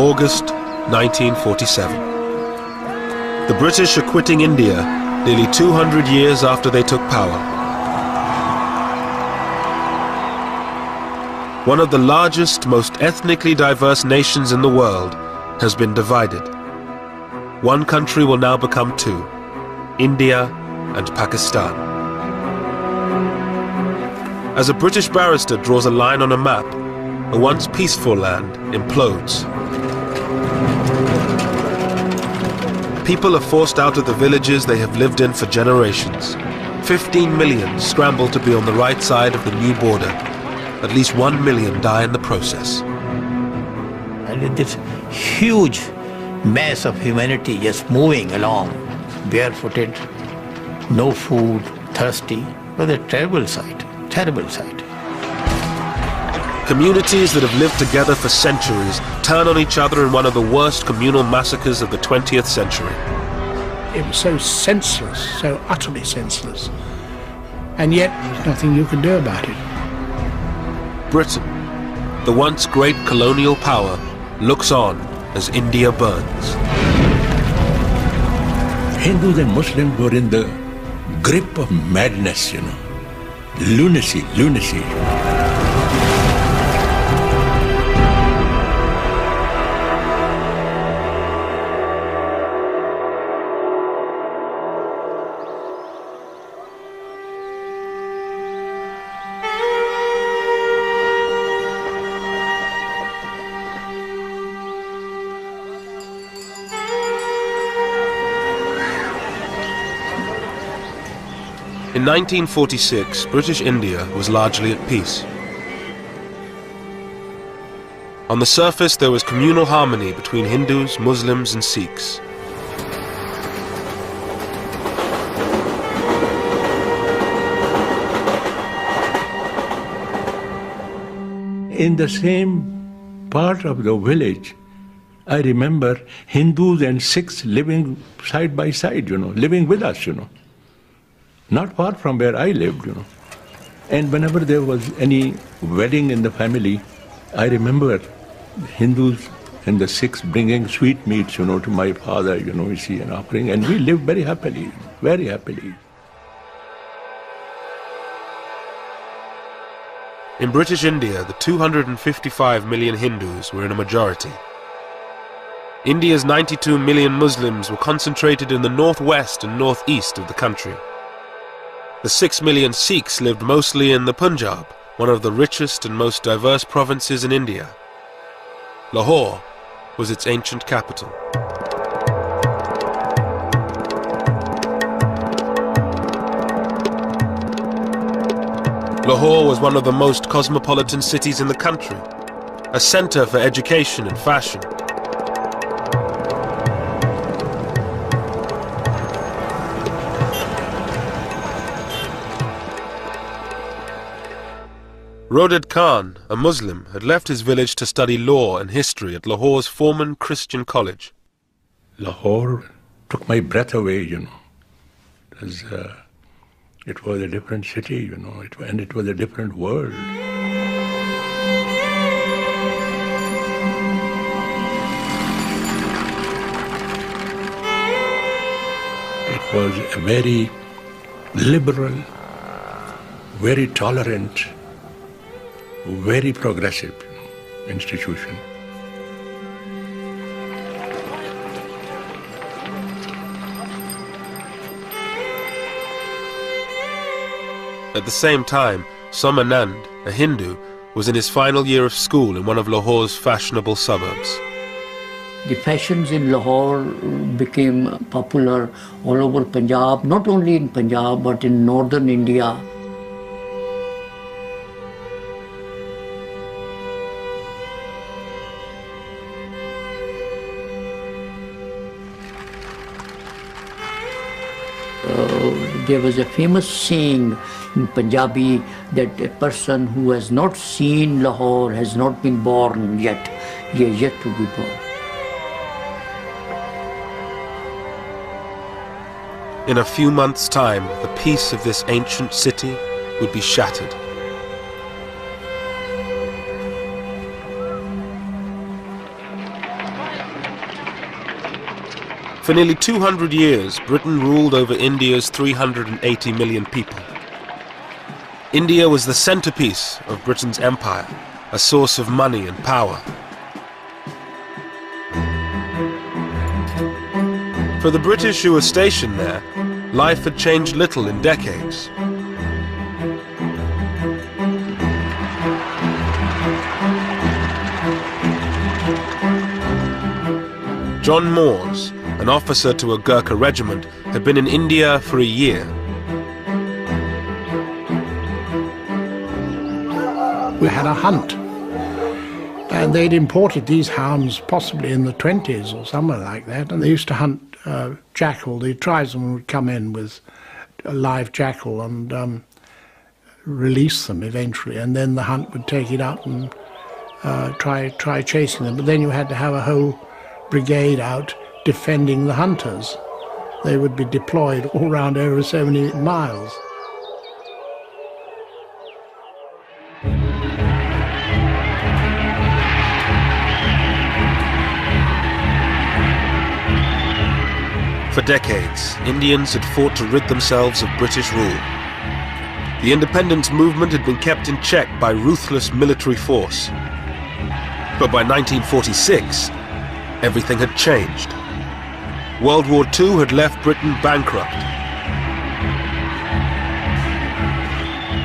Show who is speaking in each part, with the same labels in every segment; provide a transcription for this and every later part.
Speaker 1: August 1947. The British are quitting India nearly 200 years after they took power. One of the largest, most ethnically diverse nations in the world has been divided. One country will now become two, India and Pakistan. As a British barrister draws a line on a map, a once peaceful land implodes. People are forced out of the villages they have lived in for generations. 15 million scramble to be on the right side of the new border. At least 1 million die in the process.
Speaker 2: And this huge mass of humanity just moving along, barefooted, no food, thirsty. It was a terrible sight, terrible sight.
Speaker 1: Communities that have lived together for centuries turn on each other in one of the worst communal massacres of the 20th century.
Speaker 3: It was so senseless, so utterly senseless. And yet, there's nothing you can do about it.
Speaker 1: Britain, the once great colonial power, looks on as India burns.
Speaker 4: Hindus and Muslims were in the grip of madness, lunacy.
Speaker 1: In 1946, British India was largely at peace. On the surface, there was communal harmony between Hindus, Muslims, and Sikhs.
Speaker 4: In the same part of the village, I remember Hindus and Sikhs living side by side, living with us, Not far from where I lived, And whenever there was any wedding in the family, I remember Hindus and the Sikhs bringing sweetmeats, to my father, an offering, and we lived very happily, very happily.
Speaker 1: In British India, the 255 million Hindus were in a majority. India's 92 million Muslims were concentrated in the northwest and northeast of the country. The 6 million Sikhs lived mostly in the Punjab, one of the richest and most diverse provinces in India. Lahore was its ancient capital. Lahore was one of the most cosmopolitan cities in the country, a center for education and fashion. Roded Khan, a Muslim, had left his village to study law and history at Lahore's Foreman Christian College.
Speaker 4: Lahore took my breath away, It was a different city, and it was a different world. It was a very liberal, very tolerant, very progressive institution.
Speaker 1: At the same time, Somanand, a Hindu, was in his final year of school in one of Lahore's fashionable suburbs.
Speaker 5: The fashions in Lahore became popular all over Punjab, not only in Punjab but in northern India. There was a famous saying in Punjabi that a person who has not seen Lahore has not been born yet. He is yet to be born.
Speaker 1: In a few months' time, the peace of this ancient city would be shattered. For nearly 200 years, Britain ruled over India's 380 million people. India was the centerpiece of Britain's empire, a source of money and power. For the British who were stationed there, life had changed little in decades. John Moores, an officer to a Gurkha regiment, had been in India for a year.
Speaker 3: We had a hunt, and they'd imported these hounds possibly in the 20s or somewhere like that, and they used to hunt jackal. The tribesmen would come in with a live jackal and release them eventually, and then the hunt would take it up and try chasing them. But then you had to have a whole brigade out defending the hunters. They would be deployed all round over so many miles.
Speaker 1: For decades, Indians had fought to rid themselves of British rule. The independence movement had been kept in check by ruthless military force. But by 1946, everything had changed. World War II had left Britain bankrupt.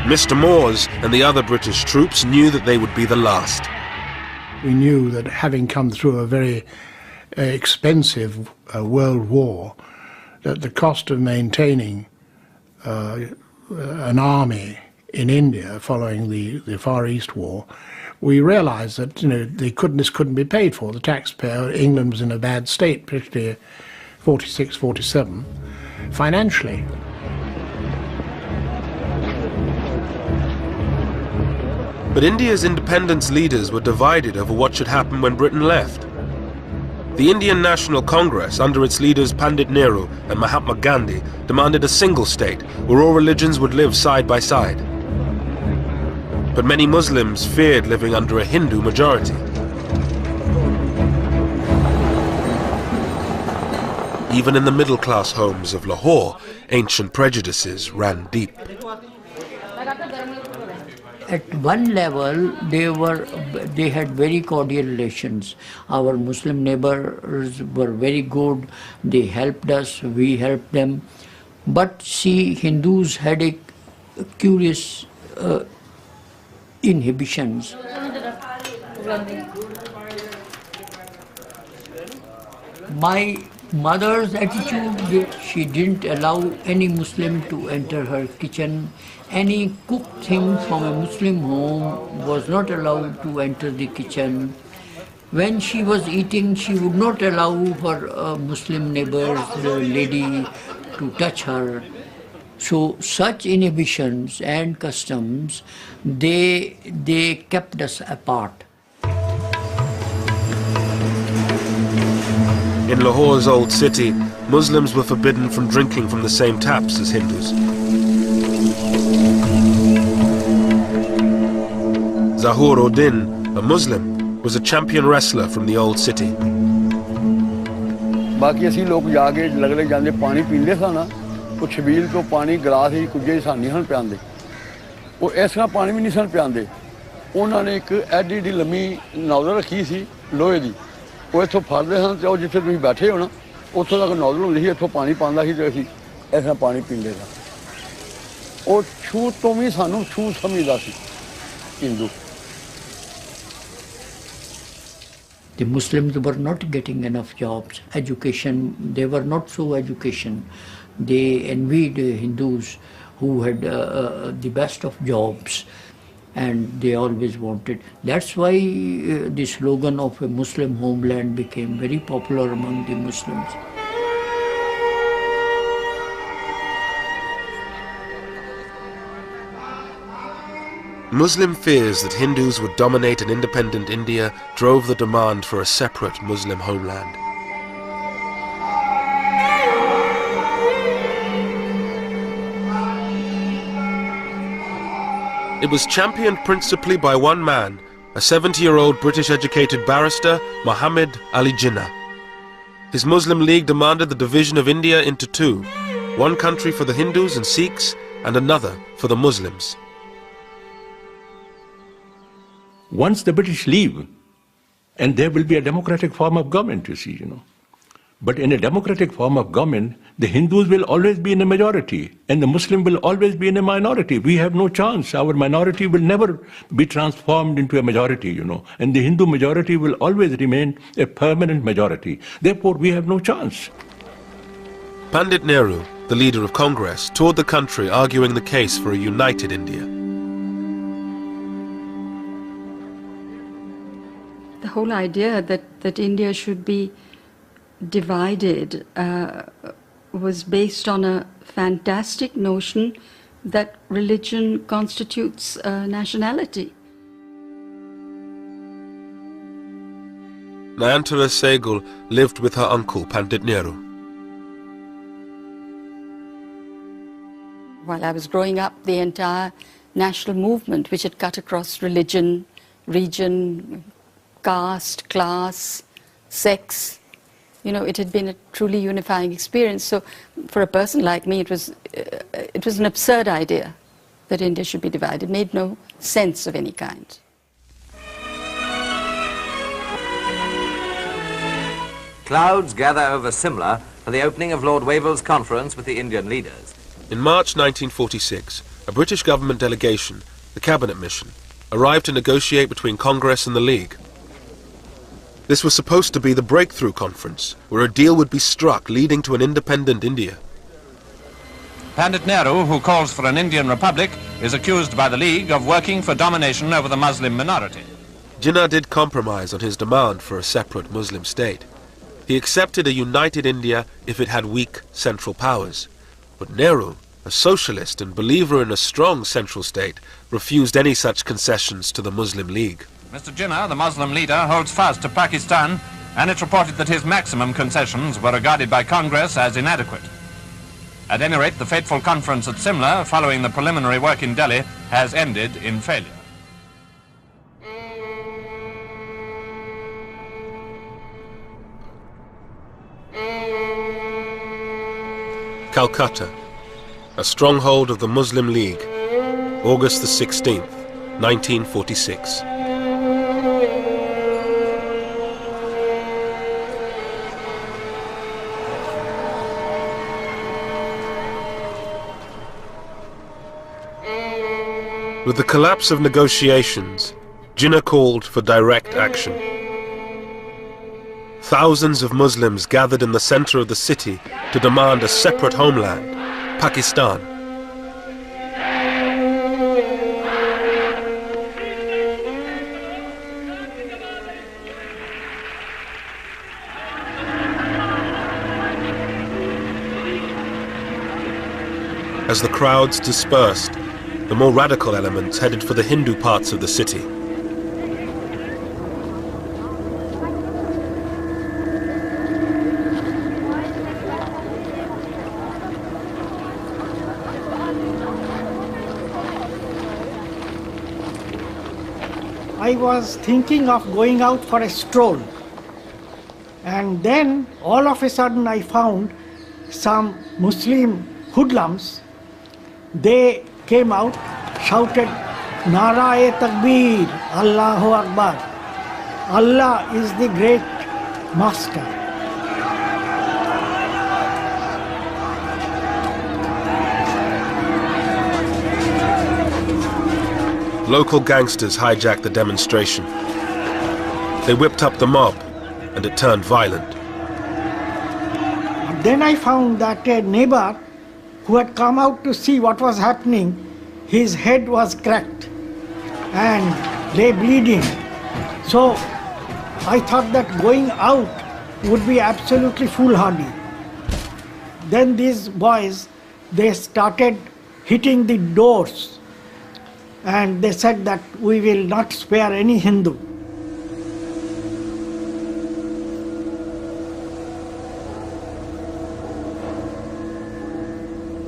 Speaker 1: Mr. Moores and the other British troops knew that they would be the last.
Speaker 3: We knew that having come through a very expensive world war, that the cost of maintaining an army in India following the Far East War, we realised that this couldn't be paid for. The taxpayer, England was in a bad state, particularly 46, 47, financially.
Speaker 1: But India's independence leaders were divided over what should happen when Britain left. The Indian National Congress, under its leaders Pandit Nehru and Mahatma Gandhi, demanded a single state where all religions would live side by side. But many Muslims feared living under a Hindu majority. Even in the middle-class homes of Lahore, ancient prejudices ran deep.
Speaker 5: At one level, they had very cordial relations. Our Muslim neighbors were very good. They helped us, we helped them. But see, Hindus had a curious inhibitions. My mother's attitude, she didn't allow any Muslim to enter her kitchen. Any cooked thing from a Muslim home was not allowed to enter the kitchen. When she was eating, she would not allow her Muslim neighbors, the lady, to touch her. So such inhibitions and customs, they kept us apart.
Speaker 1: In Lahore's old city, Muslims were forbidden from drinking from the same taps as Hindus. Zahur Uddin, a Muslim, was a champion wrestler from the old city.
Speaker 6: बाकी असी लोग जाके लगले जांदे पानी पींदे सा ना वो छबील तो पानी गिलास ही कुछ सान नहीं पियाते वो इस तरह पानी भी नहीं सन पियाते उन्होंने एक एडी एडी लम्मी नौजल रखी सी लोहे की वो इतों फड़ते सन तो जिथे तुम बैठे हो ना उतों तक नौजल होंगी सी इतों पानी पाता सी तो असी इस तरह पानी पींदे सा वो छूत तो भी सानू छूत समझदा सी Hindu.
Speaker 5: The Muslims were not getting enough jobs, education, they were not so education. They envied Hindus who had the best of jobs and they always wanted. That's why the slogan of a Muslim homeland became very popular among the Muslims.
Speaker 1: Muslim fears that Hindus would dominate an independent India drove the demand for a separate Muslim homeland. It was championed principally by one man, a 70-year-old British-educated barrister, Muhammad Ali Jinnah. His Muslim League demanded the division of India into two, one country for the Hindus and Sikhs and another for the Muslims.
Speaker 4: Once the British leave, and there will be a democratic form of government, you see, But in a democratic form of government, the Hindus will always be in a majority, and the Muslim will always be in a minority. We have no chance. Our minority will never be transformed into a majority, and the Hindu majority will always remain a permanent majority. Therefore, we have no chance.
Speaker 1: Pandit Nehru, the leader of Congress, toured the country arguing the case for a united India.
Speaker 7: The whole idea that India should be divided was based on a fantastic notion that religion constitutes nationality.
Speaker 1: Nayantara Sehgal lived with her uncle, Pandit Nehru.
Speaker 7: While I was growing up, the entire national movement, which had cut across religion, region, caste, class, sex, it had been a truly unifying experience. So for a person like me, it was an absurd idea that India should be divided. It made no sense of any kind.
Speaker 8: Clouds gather over Simla for the opening of Lord Wavell's conference with the Indian leaders.
Speaker 1: In March 1946, a British government delegation, the Cabinet Mission, arrived to negotiate between Congress and the League. This was supposed to be the breakthrough conference, where a deal would be struck leading to an independent India.
Speaker 9: Pandit Nehru, who calls for an Indian republic, is accused by the League of working for domination over the Muslim minority.
Speaker 1: Jinnah did compromise on his demand for a separate Muslim state. He accepted a united India if it had weak central powers. But Nehru, a socialist and believer in a strong central state, refused any such concessions to the Muslim League.
Speaker 9: Mr. Jinnah, the Muslim leader, holds fast to Pakistan, and it's reported that his maximum concessions were regarded by Congress as inadequate. At any rate, the fateful conference at Simla, following the preliminary work in Delhi, has ended in failure.
Speaker 1: Calcutta, a stronghold of the Muslim League, August the 16th, 1946. With the collapse of negotiations, Jinnah called for direct action. Thousands of Muslims gathered in the center of the city to demand a separate homeland, Pakistan. As the crowds dispersed, the more radical elements headed for the Hindu parts of the city.
Speaker 10: I was thinking of going out for a stroll, and then all of a sudden I found some Muslim hoodlums. They came out, shouted, "Nara-e Takbir, Allahu Akbar. Allah is the great master."
Speaker 1: Local gangsters hijacked the demonstration. They whipped up the mob, and it turned violent.
Speaker 10: Then I found that a neighbor who had come out to see what was happening, his head was cracked and lay bleeding. So I thought that going out would be absolutely foolhardy. Then these boys, they started hitting the doors, and they said that we will not spare any Hindu.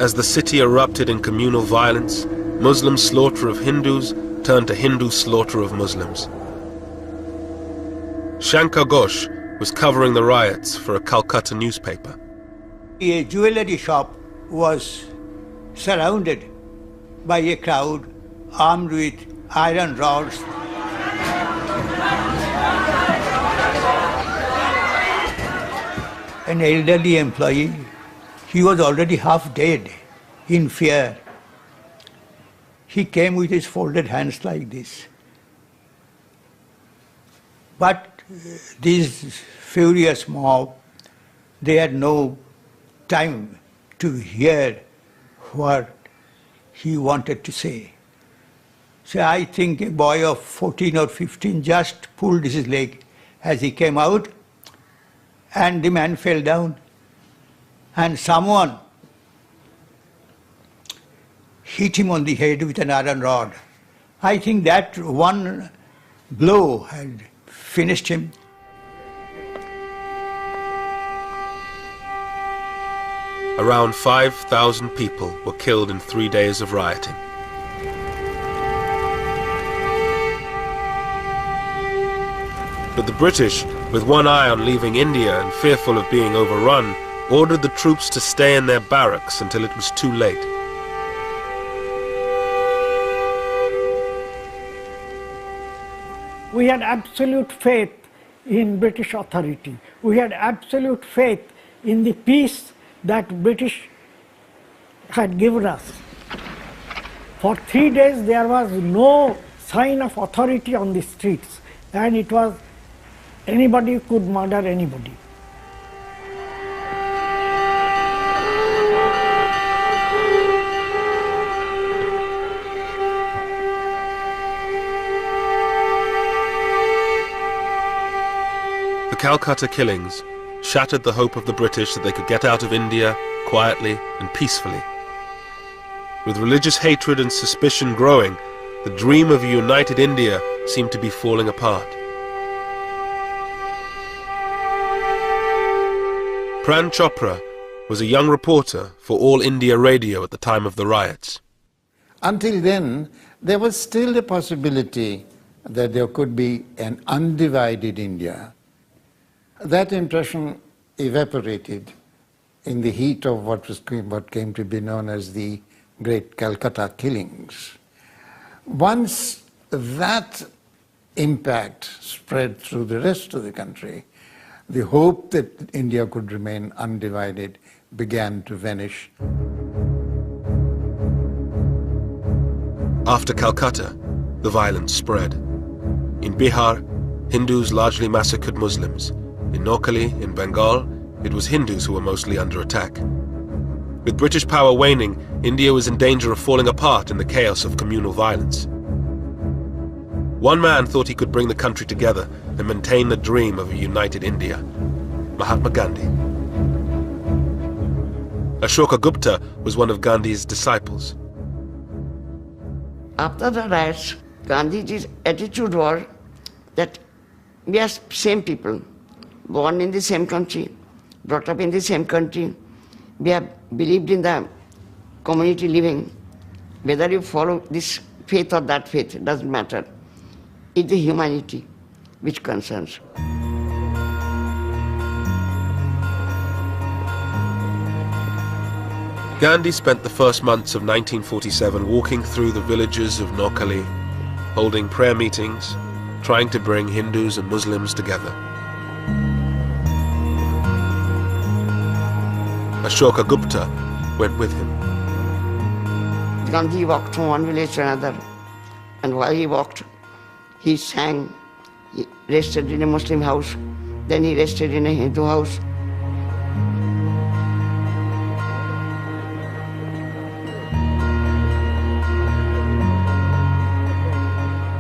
Speaker 1: As the city erupted in communal violence, Muslim slaughter of Hindus turned to Hindu slaughter of Muslims. Shankar Ghosh, was covering the riots for a Calcutta newspaper.
Speaker 2: A jewellery shop was surrounded by a crowd armed with iron rods. An elderly employee, he was already half dead in fear. He came with his folded hands like this. But this furious mob, they had no time to hear what he wanted to say. So I think a boy of 14 or 15 just pulled his leg as he came out, and the man fell down. And someone hit him on the head with an iron rod. I think that one blow had finished him.
Speaker 1: Around 5,000 people were killed in 3 days of rioting. But the British, with one eye on leaving India and fearful of being overrun, ordered the troops to stay in their barracks until it was too late.
Speaker 10: We had absolute faith in British authority. We had absolute faith in the peace that British had given us. For 3 days there was no sign of authority on the streets, and it was anybody could murder anybody.
Speaker 1: The Calcutta killings shattered the hope of the British that they could get out of India quietly and peacefully. With religious hatred and suspicion growing, the dream of a united India seemed to be falling apart. Pran Chopra was a young reporter for All India Radio at the time of the riots.
Speaker 11: Until then, there was still a possibility that there could be an undivided India. That impression evaporated in the heat of what came to be known as the Great Calcutta Killings. Once that impact spread through the rest of the country, the hope that India could remain undivided began to vanish.
Speaker 1: After Calcutta, the violence spread. In Bihar, Hindus largely massacred Muslims. In Noakhali, in Bengal, it was Hindus who were mostly under attack. With British power waning, India was in danger of falling apart in the chaos of communal violence. One man thought he could bring the country together and maintain the dream of a united India: Mahatma Gandhi. Ashoka Gupta was one of Gandhi's disciples.
Speaker 12: After the riots, Gandhiji's attitude was that we are same people, born in the same country, brought up in the same country. We have believed in the community living. Whether you follow this faith or that faith, it doesn't matter. It's the humanity which concerns.
Speaker 1: Gandhi spent the first months of 1947 walking through the villages of Noakhali, holding prayer meetings, trying to bring Hindus and Muslims together. Ashoka Gupta went with him.
Speaker 12: Gandhi walked from one village to another, and while he walked, he sang. He rested in a Muslim house, then he rested in a Hindu house.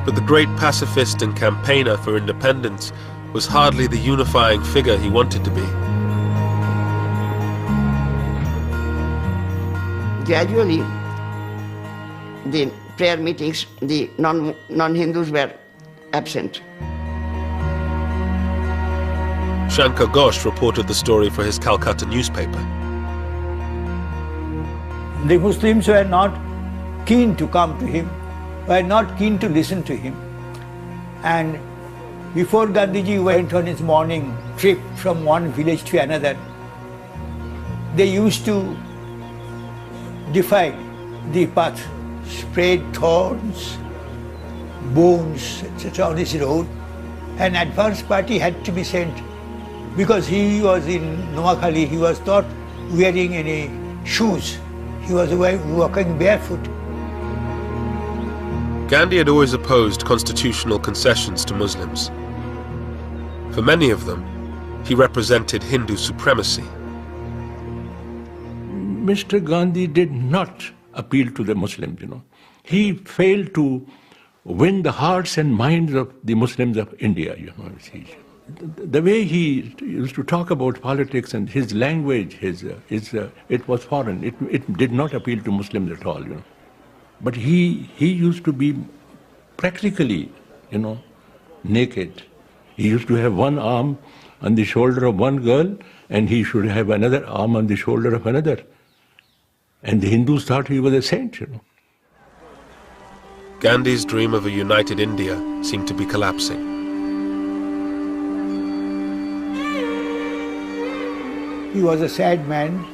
Speaker 1: But the great pacifist and campaigner for independence was hardly the unifying figure he wanted to be.
Speaker 12: Gradually, the prayer meetings, the non-Hindus were absent.
Speaker 1: Shankar Ghosh reported the story for his Calcutta newspaper.
Speaker 2: The Muslims were not keen to come to him, were not keen to listen to him. And
Speaker 13: Before Gandhiji went on his morning trip from one village to another, they used to defile the path, spread thorns, bones, etc. on his road. An advance party had to be sent because he was in Noakhali, he was not wearing any shoes. He was walking barefoot.
Speaker 1: Gandhi had always opposed constitutional concessions to Muslims. For many of them, he represented Hindu supremacy.
Speaker 4: Mr. Gandhi did not appeal to the Muslims, He failed to win the hearts and minds of the Muslims of India, The way he used to talk about politics and his language, it was foreign. It did not appeal to Muslims at all, But he used to be practically, naked. He used to have one arm on the shoulder of one girl, and he should have another arm on the shoulder of another. And the Hindus thought he was a saint,
Speaker 1: Gandhi's dream of a united India seemed to be collapsing.
Speaker 13: He was a sad man.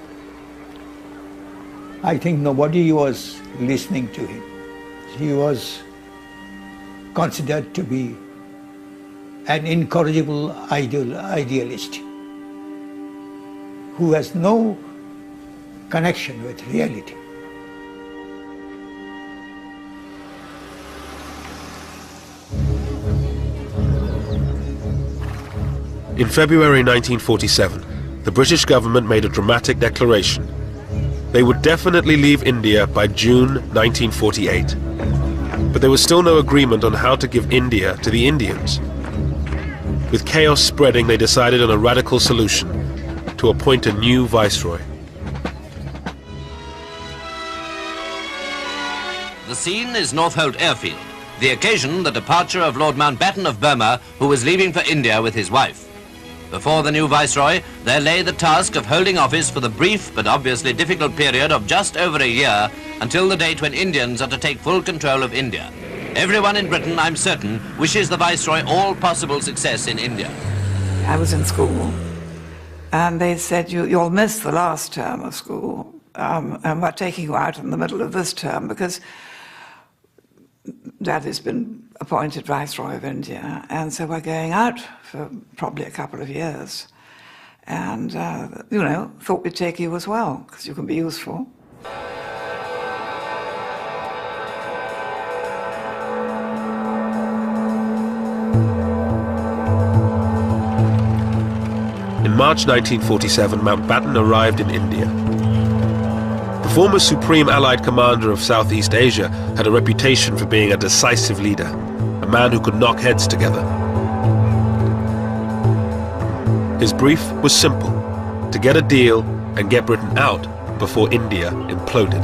Speaker 13: I think nobody was listening to him. He was considered to be an incorrigible idealist who has no connection with reality.
Speaker 1: In February 1947, the British government made a dramatic declaration. They would definitely leave India by June 1948. But there was still no agreement on how to give India to the Indians. With chaos spreading, they decided on a radical solution: to appoint a new viceroy.
Speaker 8: The scene is North Holt Airfield. The occasion, the departure of Lord Mountbatten of Burma, who was leaving for India with his wife. Before the new viceroy, there lay the task of holding office for the brief but obviously difficult period of just over a year until the date when Indians are to take full control of India. Everyone in Britain, I'm certain, wishes the viceroy all possible success in India.
Speaker 14: I was in school, and they said, you'll miss the last term of school, and we're taking you out in the middle of this term because Dad has been appointed Viceroy of India, and so we're going out for probably a couple of years. And, thought we'd take you as well, because you can be useful.
Speaker 1: In March 1947, Mountbatten arrived in India. The former Supreme Allied Commander of Southeast Asia had a reputation for being a decisive leader, a man who could knock heads together. His brief was simple: to get a deal and get Britain out before India imploded.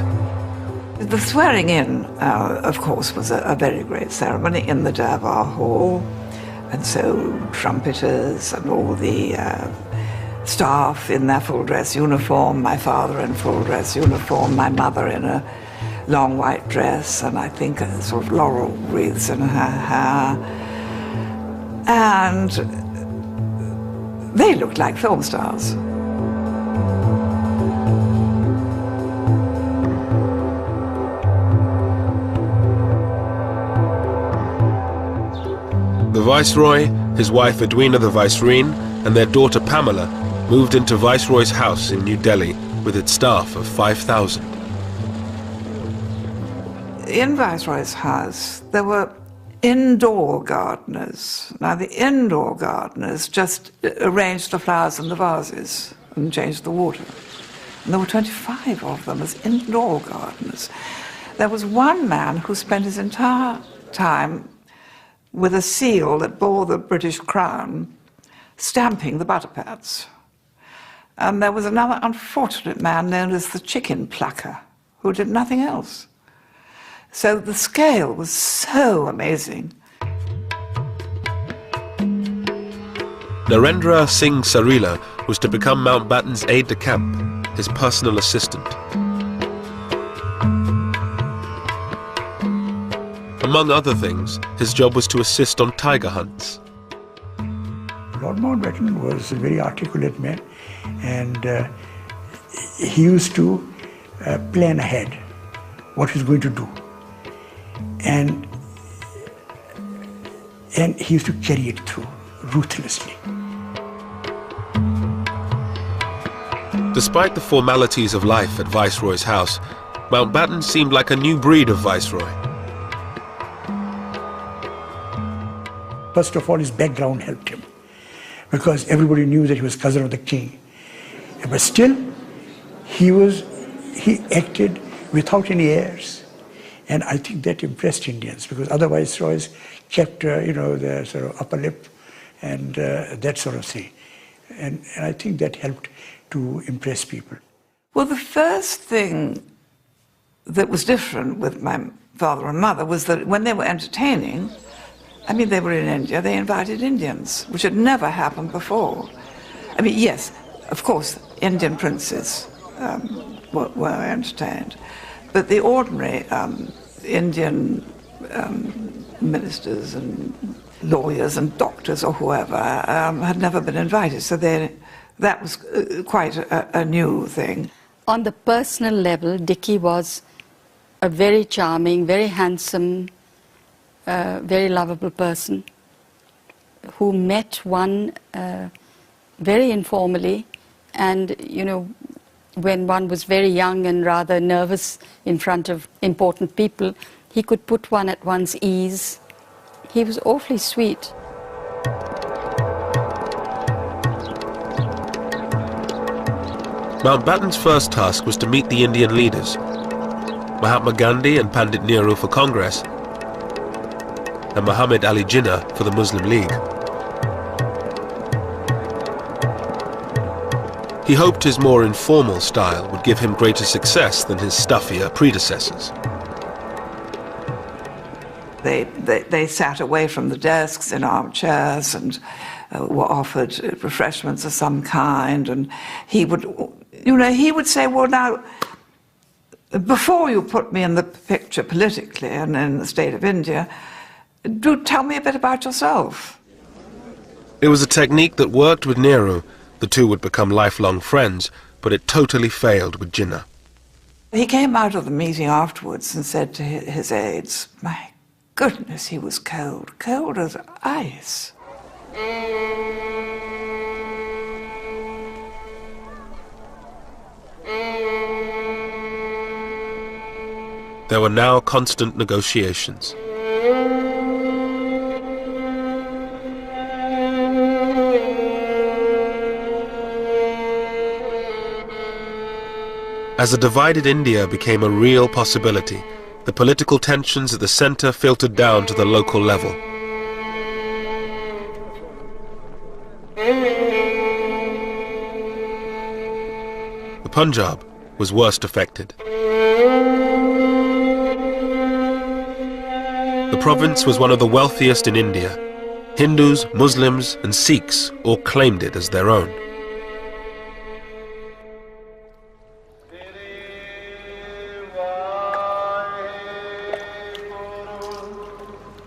Speaker 14: The swearing in, of course, was a very great ceremony in the Durbar Hall, and so trumpeters and all the staff in their full dress uniform, my father in full dress uniform, my mother in a long white dress, and I think a sort of laurel wreaths in her hair. And they looked like film stars.
Speaker 1: The Viceroy, his wife Edwina the Vicereine, and their daughter Pamela moved into Viceroy's house in New Delhi with its staff of 5,000.
Speaker 14: In Viceroy's house, there were indoor gardeners. Now, the indoor gardeners just arranged the flowers in the vases and changed the water. And there were 25 of them as indoor gardeners. There was one man who spent his entire time with a seal that bore the British crown, stamping the butter pads. And there was another unfortunate man known as the chicken plucker, who did nothing else. So the scale was so amazing.
Speaker 1: Narendra Singh Sarila was to become Mountbatten's aide-de-camp, his personal assistant. Among other things, his job was to assist on tiger hunts.
Speaker 13: Lord Mountbatten was a very articulate man, and he used to plan ahead what he's going to do. And he used to carry it through ruthlessly.
Speaker 1: Despite the formalities of life at Viceroy's house, Mountbatten seemed like a new breed of Viceroy.
Speaker 13: First of all, his background helped him, because everybody knew that he was cousin of the king. But still, he acted without any airs. And I think that impressed Indians, because other viceroys kept, their sort of upper lip and that sort of thing. And I think that helped to impress people.
Speaker 14: Well, the first thing that was different with my father and mother was that when they were entertaining, I mean, they were in India, they invited Indians, which had never happened before. I mean, yes, of course, Indian princes were entertained, but the ordinary Indian ministers and lawyers and doctors or whoever had never been invited, so that was quite a new thing.
Speaker 7: On the personal level, Dickie was a very charming, very handsome, very lovable person who met one very informally, and when one was very young and rather nervous in front of important people, he could put one at one's ease. He was awfully sweet.
Speaker 1: Mountbatten's first task was to meet the Indian leaders, Mahatma Gandhi and Pandit Nehru for Congress, and Muhammad Ali Jinnah for the Muslim League. He hoped his more informal style would give him greater success than his stuffier predecessors.
Speaker 14: They sat away from the desks in armchairs and were offered refreshments of some kind, and he would say, well, now, before you put me in the picture politically and in the state of India, do tell me a bit about yourself.
Speaker 1: It was a technique that worked with Nehru. The two would become lifelong friends, but it totally failed with Jinnah.
Speaker 14: He came out of the meeting afterwards and said to his aides, my goodness, he was cold, cold as ice.
Speaker 1: There were now constant negotiations. As a divided India became a real possibility, the political tensions at the centre filtered down to the local level. The Punjab was worst affected. The province was one of the wealthiest in India. Hindus, Muslims and Sikhs all claimed it as their own.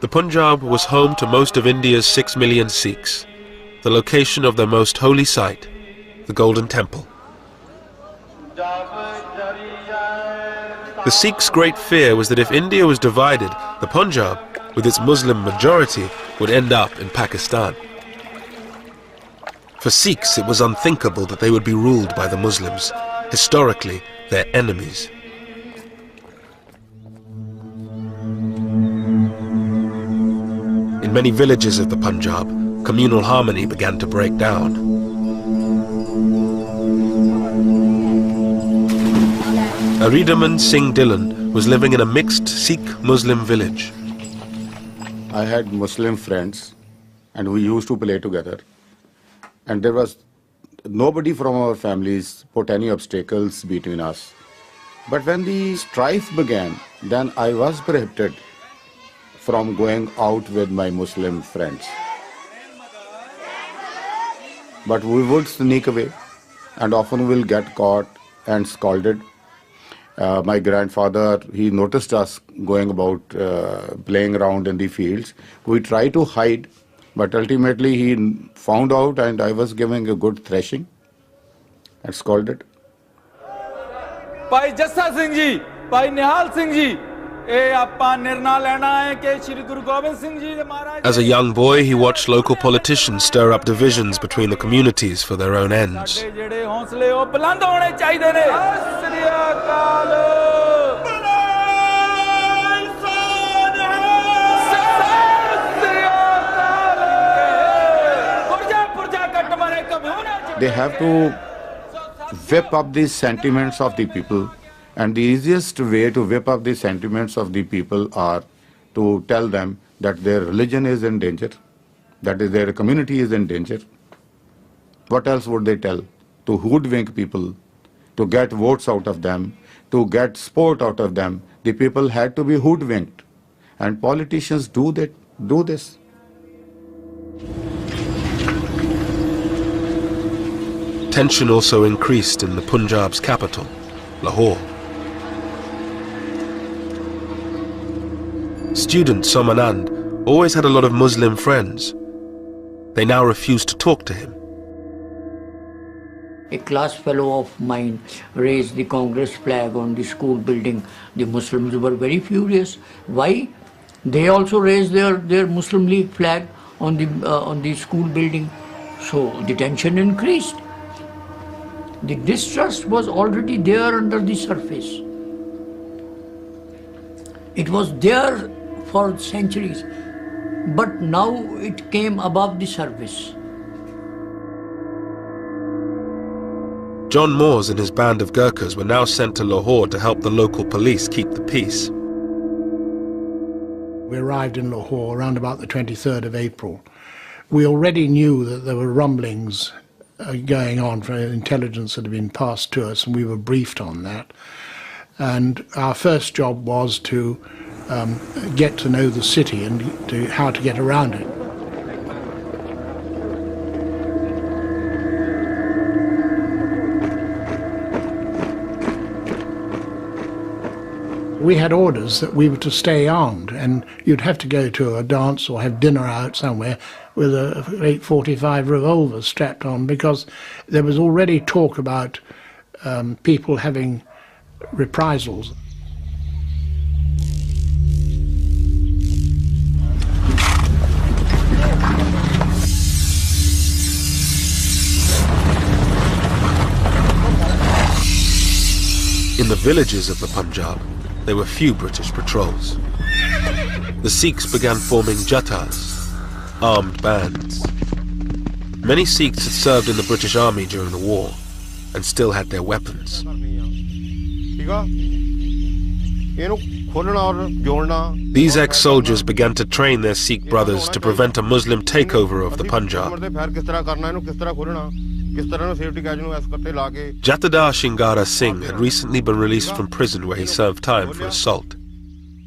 Speaker 1: The Punjab was home to most of India's 6 million Sikhs, the location of their most holy site, the Golden Temple. The Sikhs' great fear was that if India was divided, the Punjab, with its Muslim majority, would end up in Pakistan. For Sikhs, it was unthinkable that they would be ruled by the Muslims, historically their enemies. In many villages of the Punjab, communal harmony began to break down. Aridaman Singh Dillon was living in a mixed Sikh-Muslim village.
Speaker 15: I had Muslim friends and we used to play together. And there was nobody from our families put any obstacles between us. But when the strife began, then I was prohibited from going out with my Muslim friends. But we would sneak away and often will get caught and scolded. My grandfather, he noticed us going about playing around in the fields. We tried to hide, But ultimately he found out and I was giving a good thrashing and scolded.
Speaker 16: Bhai Jassa Singh ji, Bhai Nihal Singh ji,
Speaker 1: as a young boy, he watched local politicians stir up divisions between the communities for their own ends.
Speaker 15: They have to whip up the sentiments of the people. And the easiest way to whip up the sentiments of the people are to tell them that their religion is in danger, that is, their community is in danger. What else would they tell? To hoodwink people, to get votes out of them, to get support out of them. The people had to be hoodwinked. And politicians do this.
Speaker 1: Tension also increased in the Punjab's capital, Lahore. Student Somanand always had a lot of Muslim friends. They now refused to talk to him.
Speaker 5: A class fellow of mine raised the Congress flag on the school building. The Muslims were very furious. Why? They also raised their Muslim League flag on the school building. So the tension increased. The distrust was already there under the surface. It was there for centuries, but now it came above the surface.
Speaker 1: John Moores and his band of Gurkhas were now sent to Lahore to help the local police keep the peace.
Speaker 3: We arrived in Lahore around about the 23rd of April. We already knew that there were rumblings going on for intelligence that had been passed to us, and we were briefed on that. And our first job was to get to know the city and how to get around it. We had orders that we were to stay armed, and you'd have to go to a dance or have dinner out somewhere with a 845 revolver strapped on, because there was already talk about people having reprisals.
Speaker 1: In the villages of the Punjab, there were few British patrols. The Sikhs began forming jathas, armed bands. Many Sikhs had served in the British Army during the war and still had their weapons. These ex-soldiers began to train their Sikh brothers to prevent a Muslim takeover of the Punjab. Jatadar Shingara Singh had recently been released from prison where he served time for assault.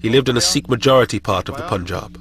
Speaker 1: He lived in a Sikh majority part of the Punjab.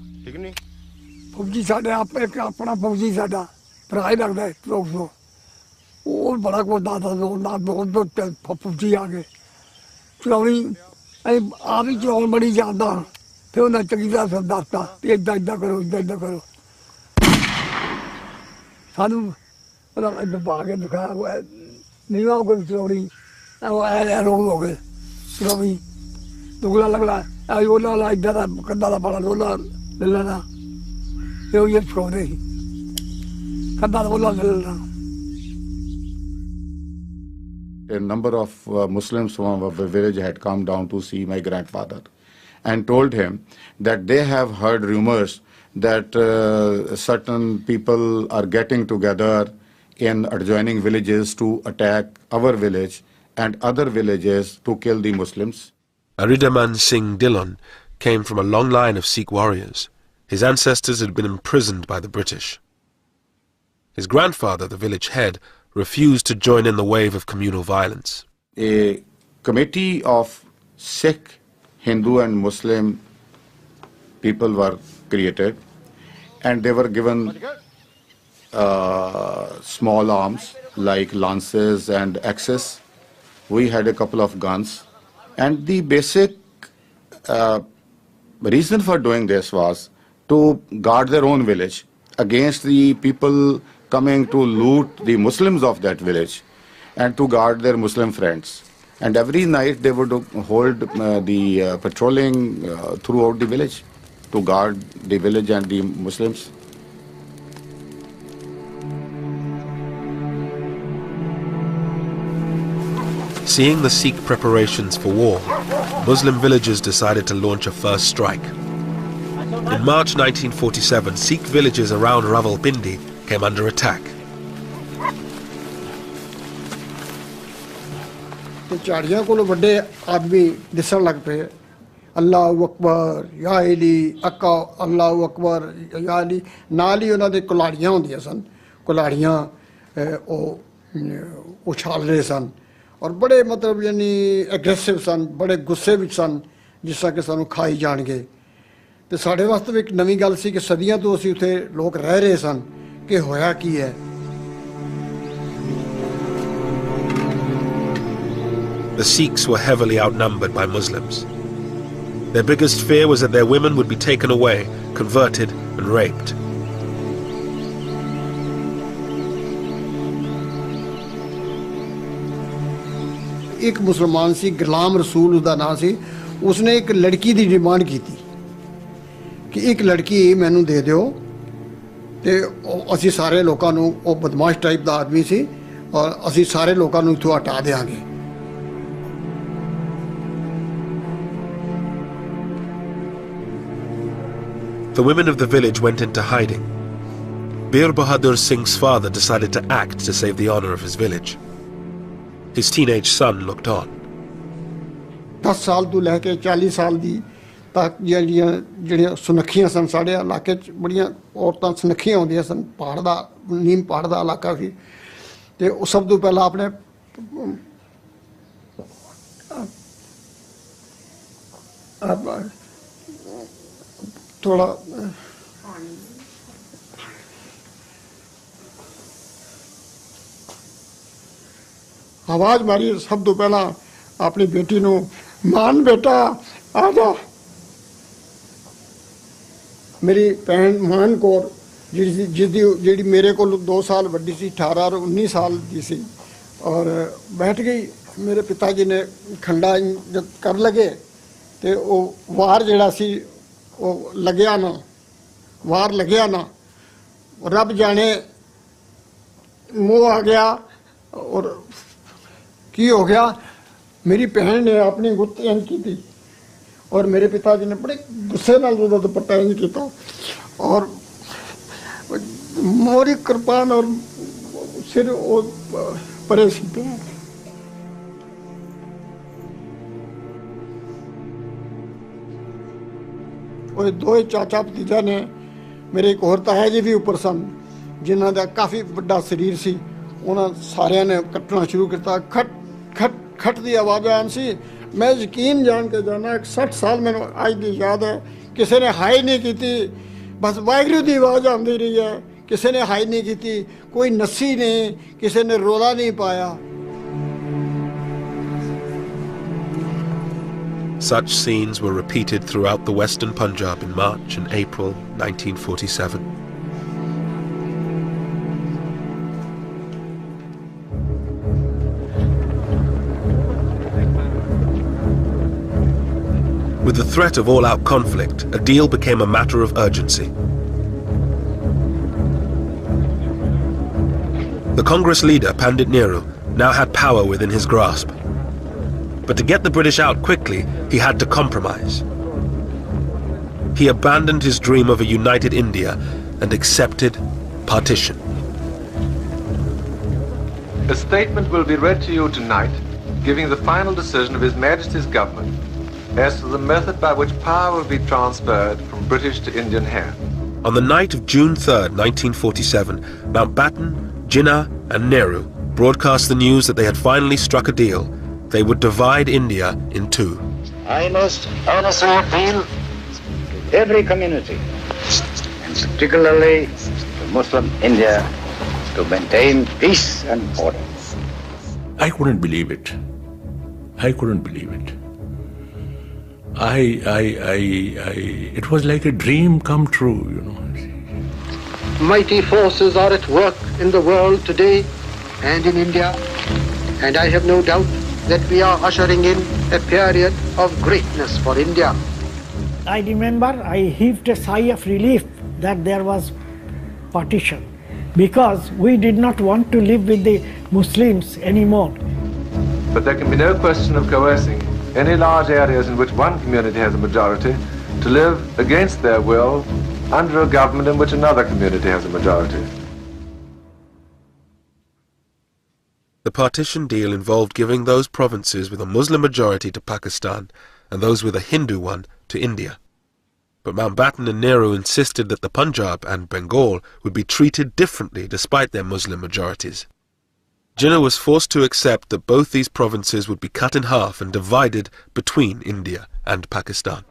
Speaker 15: A number of Muslims from our village had come down to see my grandfather and told him that they have heard rumors that certain people are getting together in adjoining villages to attack our village and other villages to kill the Muslims.
Speaker 1: Aridaman Singh Dillon came from a long line of Sikh warriors. His ancestors had been imprisoned by the British. His grandfather, the village head, refused to join in the wave of communal violence.
Speaker 15: A committee of Sikh, Hindu and Muslim people were created, and they were given small arms like lances and axes. We had a couple of guns, and the basic reason for doing this was to guard their own village against the people coming to loot the Muslims of that village and to guard their Muslim friends. And every night they would hold the patrolling throughout the village to guard the village and the Muslims.
Speaker 1: Seeing the Sikh preparations for war, Muslim villagers decided to launch a first strike. In March 1947, Sikh villages around Rawalpindi came under attack.
Speaker 3: ਝਾੜੀਆਂ ਕੋਲ ਵੱਡੇ ਆਦਮੀ ਦਿਸਣ ਲੱਗ ਪਏ ਅੱਲਾਹੁ ਅਕਬਰ ਯਾ ਅਲੀ ਅੱਕਾ ਅੱਲਾਹੁ ਅਕਬਰ ਯਾ ਅਲੀ ਨਾਲ ਹੀ ਉਹਨਾਂ ਦੇ ਕੁਲਾੜੀਆਂ ਹੁੰਦੀਆਂ ਸਨ ਕੁਲਾੜੀਆਂ ਉਹ ਉਛਾਲ ਰਹੇ ਸਨ ਔਰ ਬੜੇ ਮਤਲਬ ਯਾਨੀ ਐਗਰੈਸਿਵ ਸਨ ਬੜੇ ਗੁੱਸੇ ਵਿੱਚ ਸਨ ਜਿਸ ਤਰ੍ਹਾਂ ਕਿ ਸਾਨੂੰ ਖਾਈ ਜਾਣਗੇ ਤੇ ਸਾਡੇ ਵਾਸਤੇ ਵੀ ਇੱਕ ਨਵੀਂ ਗੱਲ ਸੀ ਕਿ ਸਦੀਆਂ ਤੋਂ ਅਸੀਂ ਉੱਥੇ ਲੋਕ ਰਹਿ ਰਹੇ ਸਨ ਕਿ ਹੋਇਆ ਕੀ ਹੈ
Speaker 1: The Sikhs were heavily outnumbered by Muslims. Their biggest fear was that their women would be taken away, converted and raped.
Speaker 3: एक मुसलमान सी गुलाम रसूल उसका नाम सी उसने एक लड़की की डिमांड की थी कि एक लड़की मैनू दे दिओ ते असी सारे लोगों नू वो बदमाश टाइप का आदमी सी और असी सारे लोगों नू इत्थों हटा देंगे
Speaker 1: The women of the village went into hiding. Bir Bahadur Singh's father decided to act to save the honor of his village. His teenage son looked on.
Speaker 3: 10 ਸਾਲ ਤੋਂ ਲੈ ਕੇ 40 ਸਾਲ ਦੀ ਤੱਕ ਜਿਹੜੀਆਂ ਸੁਨੱਖੀਆਂ ਸਨ ਸਾਡੇ ਇਲਾਕੇ 'ਚ ਬੜੀਆਂ ਔਰਤਾਂ ਸੁਨੱਖੀਆਂ ਹੁੰਦੀਆਂ ਸਨ ਪਹਾੜ ਦਾ ਨੀਮ ਪਹਾੜ ਦਾ ਇਲਾਕਾ ਸੀ ਤੇ ਉਹ ਸਭ ਤੋਂ ਪਹਿਲਾਂ ਆਪਣੇ थोड़ा आवाज मारी सब तो पहला अपनी बेटी नू मान बेटा आ जा मेरी भैन मान कौर जिसदी मेरे को 2 साल वड्डी सी 18 और 19 साल की सी और बैठ गई मेरे पिताजी ने खंडा जब कर लगे तो वो वार जड़ा सी वो लग्या ना वार लग्या ना रब जाने मुँह आ गया और की हो गया मेरी भैन ने अपनी गुत्त इंज की थी और मेरे पिताजी ने बड़े गुस्से नाल उहदा दुपट्टा इंज किया और मोरी कृपान और सिर वो परे सी पे और 2 चाचा भतीजा ने मेरे एक होर ताया जी भी उपर सन जिन्हों का काफ़ी बड़ा शरीर सी उन्होंने सारिया ने कट्टना शुरू किया खट खट खट की आवाज़ आन सी मैं यकीन जान के जाना 60 साल मैंने अज की याद है किसी ने हाई नहीं की बस वाहगुरू की आवाज़ आती रही है किसी ने हाई नहीं की कोई नस्सी नहीं किसी ने रोला नहीं पाया
Speaker 1: Such scenes were repeated throughout the Western Punjab in March and April 1947. With the threat of all-out conflict, a deal became a matter of urgency. The Congress leader, Pandit Nehru, now had power within his grasp. But to get the British out quickly, he had to compromise. He abandoned his dream of a united India and accepted partition.
Speaker 17: A statement will be read to you tonight, giving the final decision of His Majesty's government as to the method by which power will be transferred from British to Indian hands.
Speaker 1: On the night of June 3rd, 1947, Mountbatten, Jinnah and Nehru broadcast the news that they had finally struck a deal. They would divide India in 2.
Speaker 18: I must honestly appeal to every community, and particularly to Muslim India, to maintain peace and order.
Speaker 4: I couldn't believe it. I couldn't believe it. It was like a dream come true, you know.
Speaker 19: mighty forces are at work in the world today and in India, and I have no doubt that we are ushering in a period of greatness for India.
Speaker 10: I remember I heaved a sigh of relief that there was partition, because we did not want to live with the Muslims anymore.
Speaker 17: But there can be no question of coercing any large areas in which one community has a majority to live against their will under a government in which another community has a majority.
Speaker 1: The partition deal involved giving those provinces with a Muslim majority to Pakistan and those with a Hindu one to India. But Mountbatten and Nehru insisted that the Punjab and Bengal would be treated differently despite their Muslim majorities. Jinnah was forced to accept that both these provinces would be cut in half and divided between India and Pakistan.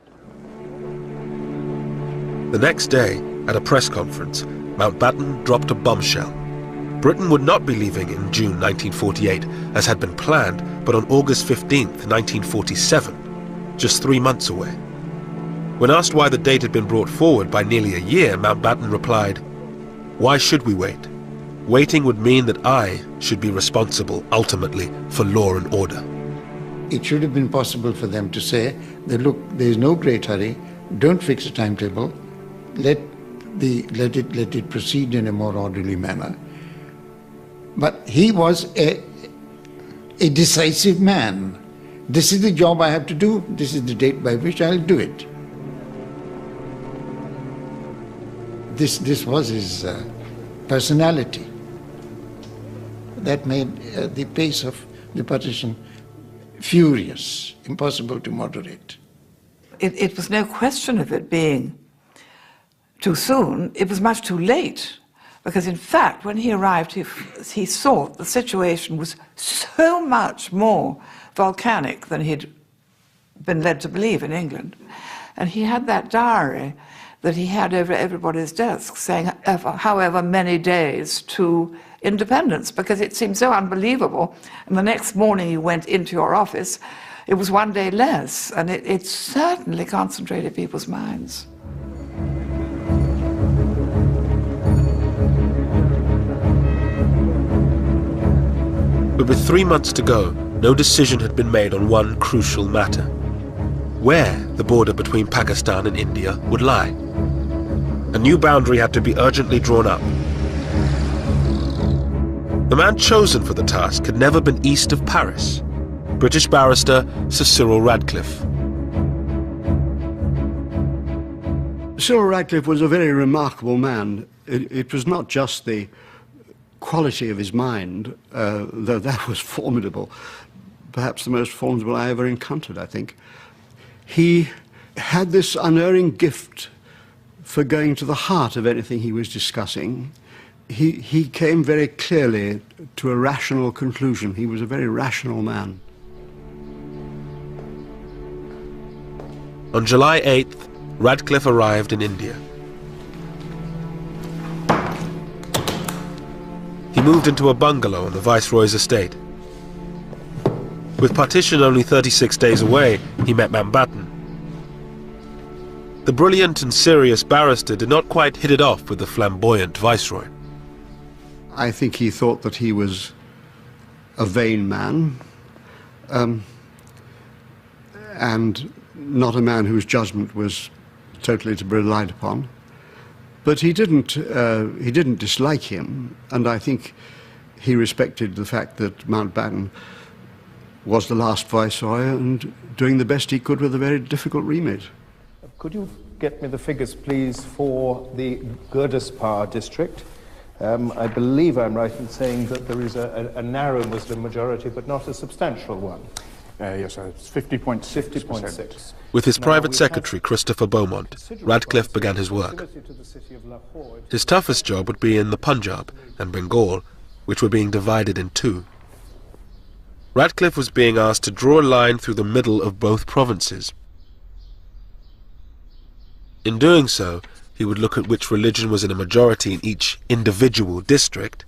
Speaker 1: The next day, at a press conference, Mountbatten dropped a bombshell. Britain would not be leaving in June 1948, as had been planned, but on August 15, 1947, just 3 months away. When asked why the date had been brought forward by nearly a year, Mountbatten replied, "Why should we wait? Waiting would mean that I should be responsible, ultimately, for law and order."
Speaker 11: It should have been possible for them to say that, look, there is no great hurry, don't fix a timetable, let it proceed in a more orderly manner. But he was a decisive man. This is the job I have to do, this is the date by which I'll do it. This was his personality. That made the pace of the partition furious, impossible to moderate.
Speaker 14: It was no question of it being too soon, it was much too late. Because in fact, when he arrived, he saw the situation was so much more volcanic than he'd been led to believe in England. And he had that diary that he had over everybody's desk saying however many days to independence, because it seemed so unbelievable. And the next morning you went into your office, it was 1 day less, and it certainly concentrated people's minds.
Speaker 1: But with 3 months to go, no decision had been made on one crucial matter: where the border between Pakistan and India would lie. A new boundary had to be urgently drawn up. The man chosen for the task had never been east of Paris: British barrister Sir Cyril Radcliffe.
Speaker 20: Cyril Radcliffe was a very remarkable man. It was not just the quality of his mind, though that was formidable, perhaps the most formidable I ever encountered, I think. He had this unerring gift for going to the heart of anything he was discussing. He came very clearly to a rational conclusion. He was a very rational man.
Speaker 1: On July 8th, Radcliffe arrived in India. He moved into a bungalow on the Viceroy's estate. With partition only 36 days away, he met Mountbatten. The brilliant and serious barrister did not quite hit it off with the flamboyant Viceroy.
Speaker 20: I think he thought that he was a vain man, and not a man whose judgment was totally to be relied upon. But he didn't dislike him, and I think he respected the fact that Mountbatten was the last Viceroy and doing the best he could with a very difficult remit.
Speaker 21: Could you get me the figures, please, for the Gurdaspur district? I believe I'm right in saying that there is a narrow Muslim majority, but not a substantial one.
Speaker 22: Yes, it's 50.6%.
Speaker 21: 50.6.
Speaker 1: With his private secretary, Christopher Beaumont, Radcliffe began his work. His toughest job would be in the Punjab and Bengal, which were being divided in two. Radcliffe was being asked to draw a line through the middle of both provinces. In doing so, he would look at which religion was in a majority in each individual district,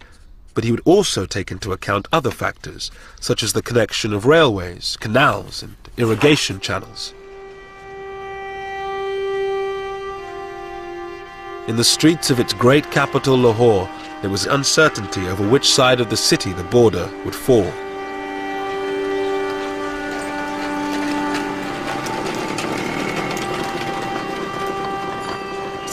Speaker 1: but he would also take into account other factors, such as the connection of railways, canals, and irrigation channels. In the streets of its great capital, Lahore, there was uncertainty over which side of the city the border would fall.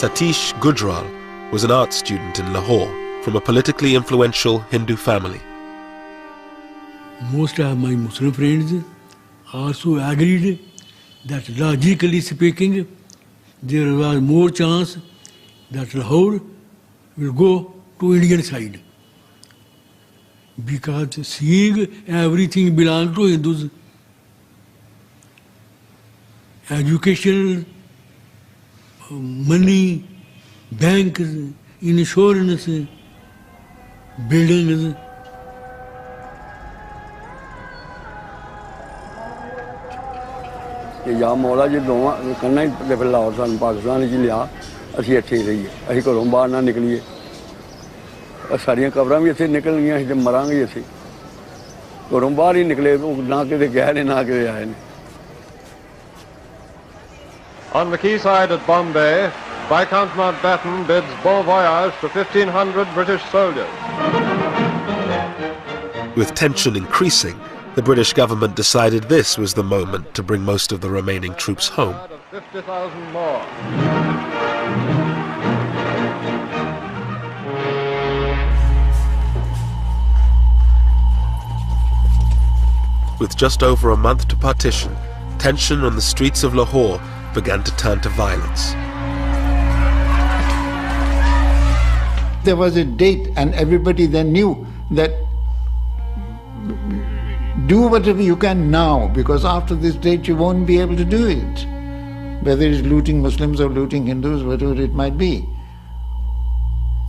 Speaker 1: Satish Gujral was an art student in Lahore from a politically influential Hindu family.
Speaker 6: Most of my Muslim friends also agreed that logically speaking, there was more chance that Lahore will go to Indian side. Because seeing everything belongs to Hindus, education, money, banks, insurance, buildings.
Speaker 9: या मौला जी दोवां करना ही ते फिर लाहौर सानू पाकिस्तान च लिया असीं इत्थे ही रहिए असीं घरों बाहर ना निकलीए सारियां कबरां भी इत्थे निकलणियां असीं ते मरांगे इत्थे घरों बाहर ही निकले ना किते गए ने ना किते आए ने.
Speaker 17: On the quayside at Bombay, Viscount Mountbatten bids bon voyage to 1,500 British soldiers.
Speaker 1: With tension increasing, the British government decided this was the moment to bring most of the remaining troops home.
Speaker 17: 50,000 more.
Speaker 1: With just over a month to partition, tension on the streets of Lahore began to turn to violence.
Speaker 11: There was a date and everybody then knew that do whatever you can now, because after this date you won't be able to do it. Whether it's looting Muslims or looting Hindus, whatever it might be.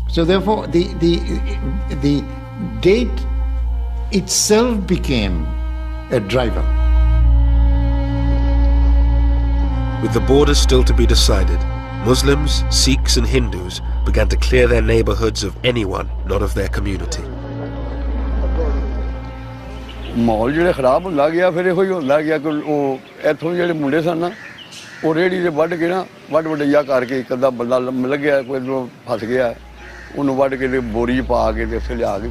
Speaker 11: So therefore the date itself became a driver.
Speaker 1: With the borders still to be decided, Muslims, Sikhs and Hindus began to clear their neighborhoods of anyone not of their community.
Speaker 9: माहौल जो खराब होंदा गया फिर इहो ही होंदा गया कि इत्थों जेह्ड़े मुंडे सन ना वो रेहड़ी ते वड्ढ के ना वड्ढ वड्ढिया करके एक अद्धा बंदा मिल गया कोई फस गया उन्होंने वड्ढ के बोरी पा के ते उत्थे लिया के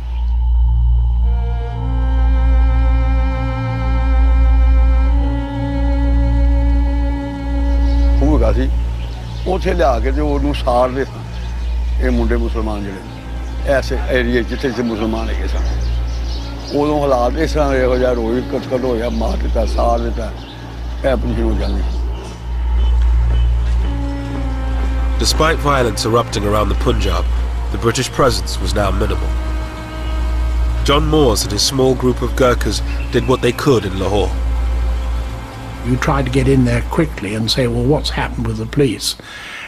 Speaker 9: होगा सी उत्थे लिया के ते ओनू साड़दे सन ये मुंडे मुसलमान जेह्ड़े ऐसे एरिए जिथे जिथे मुसलमान है सन उदों हालात इस तरह इहो जिहा रोई कटकट होया मार दिता साड़ दिता ऐ पंछी हो जांदी.
Speaker 1: Despite violence erupting around the Punjab, the British presence was now minimal. John Moores and his small group of Gurkhas did what they could in Lahore.
Speaker 3: You try to get in there quickly and say, well, what's happened with the police?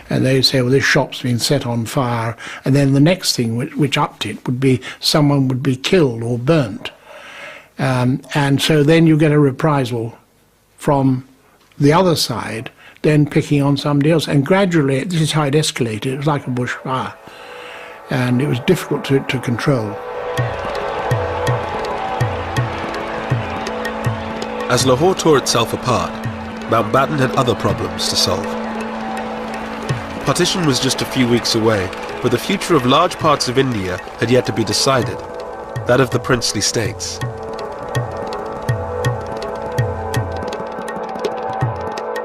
Speaker 3: And they say, well, this shop's been set on fire. And then the next thing which upped it would be someone would be killed or burnt. And so then you get a reprisal from the other side, then picking on somebody else. And gradually, this is how it escalated. It was like a bushfire. And it was difficult to control.
Speaker 1: As Lahore tore itself apart, Mountbatten had other problems to solve. Partition was just a few weeks away, but the future of large parts of India had yet to be decided, that of the princely states.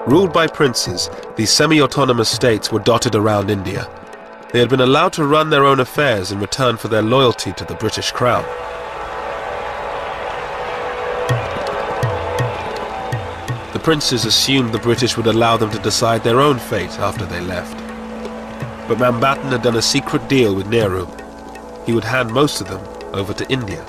Speaker 1: Ruled by princes, these semi-autonomous states were dotted around India. They had been allowed to run their own affairs in return for their loyalty to the British Crown. The princes assumed the British would allow them to decide their own fate after they left. But Mountbatten had done a secret deal with Nehru. He would hand most of them over to India.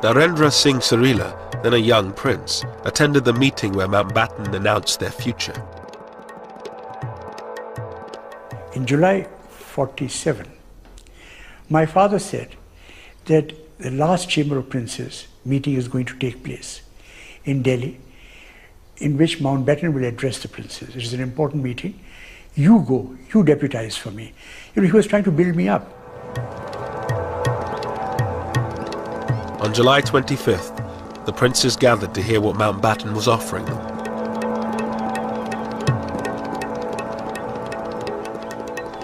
Speaker 1: Narendra Singh Sarila, then a young prince, attended the meeting where Mountbatten announced their future.
Speaker 13: In July 47, my father said that the last Chamber of Princes meeting is going to take place in Delhi, in which Mountbatten will address the princes. It is an important meeting. You go, you deputize for me. You know, he was trying to build me up.
Speaker 1: On July 25th, the princes gathered to hear what Mountbatten was offering them.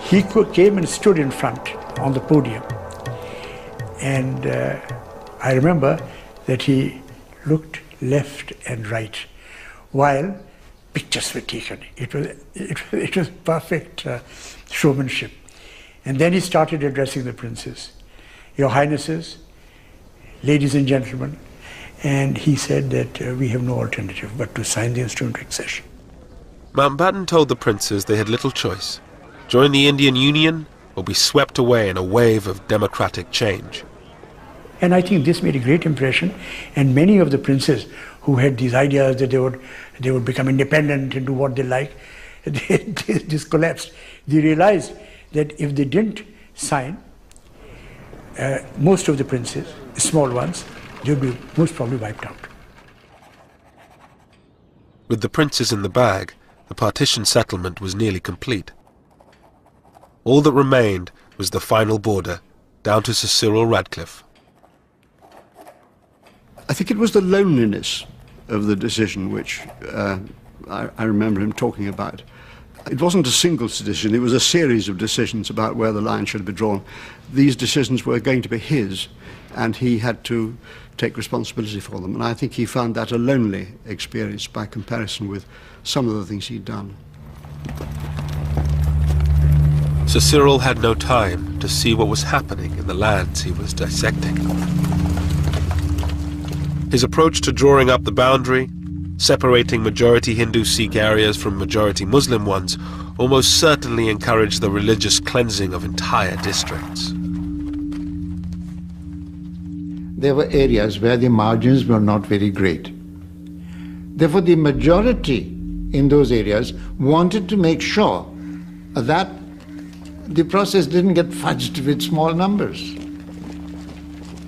Speaker 10: He came and stood in front on the podium. And I remember that he looked left and right while pictures were taken. It was perfect showmanship. And then he started addressing the princes. Your Highnesses, ladies and gentlemen, and he said that we have no alternative but to sign the instrument of accession.
Speaker 1: Mountbatten told the princes they had little choice: join the Indian Union or be swept away in a wave of democratic change.
Speaker 10: And I think this made a great impression, and many of the princes who had these ideas that they would become independent and do what they like, this collapsed. They realized that if they didn't sign, most of the princes, small ones, they would be most probably wiped out.
Speaker 1: With the princes in the bag, the partition settlement was nearly complete. All that remained was the final border, down to Sir Cyril Radcliffe.
Speaker 20: I think it was the loneliness of the decision which I remember him talking about. It wasn't a single decision, it was a series of decisions about where the line should be drawn. These decisions were going to be his, and he had to take responsibility for them. And I think he found that a lonely experience by comparison with some of the things he'd done.
Speaker 1: Sir Cyril had no time to see what was happening in the lands he was dissecting. His approach to drawing up the boundary, separating majority Hindu Sikh areas from majority Muslim ones, almost certainly encouraged the religious cleansing of entire districts.
Speaker 11: There were areas where the margins were not very great. Therefore, the majority in those areas wanted to make sure that the process didn't get fudged with small numbers.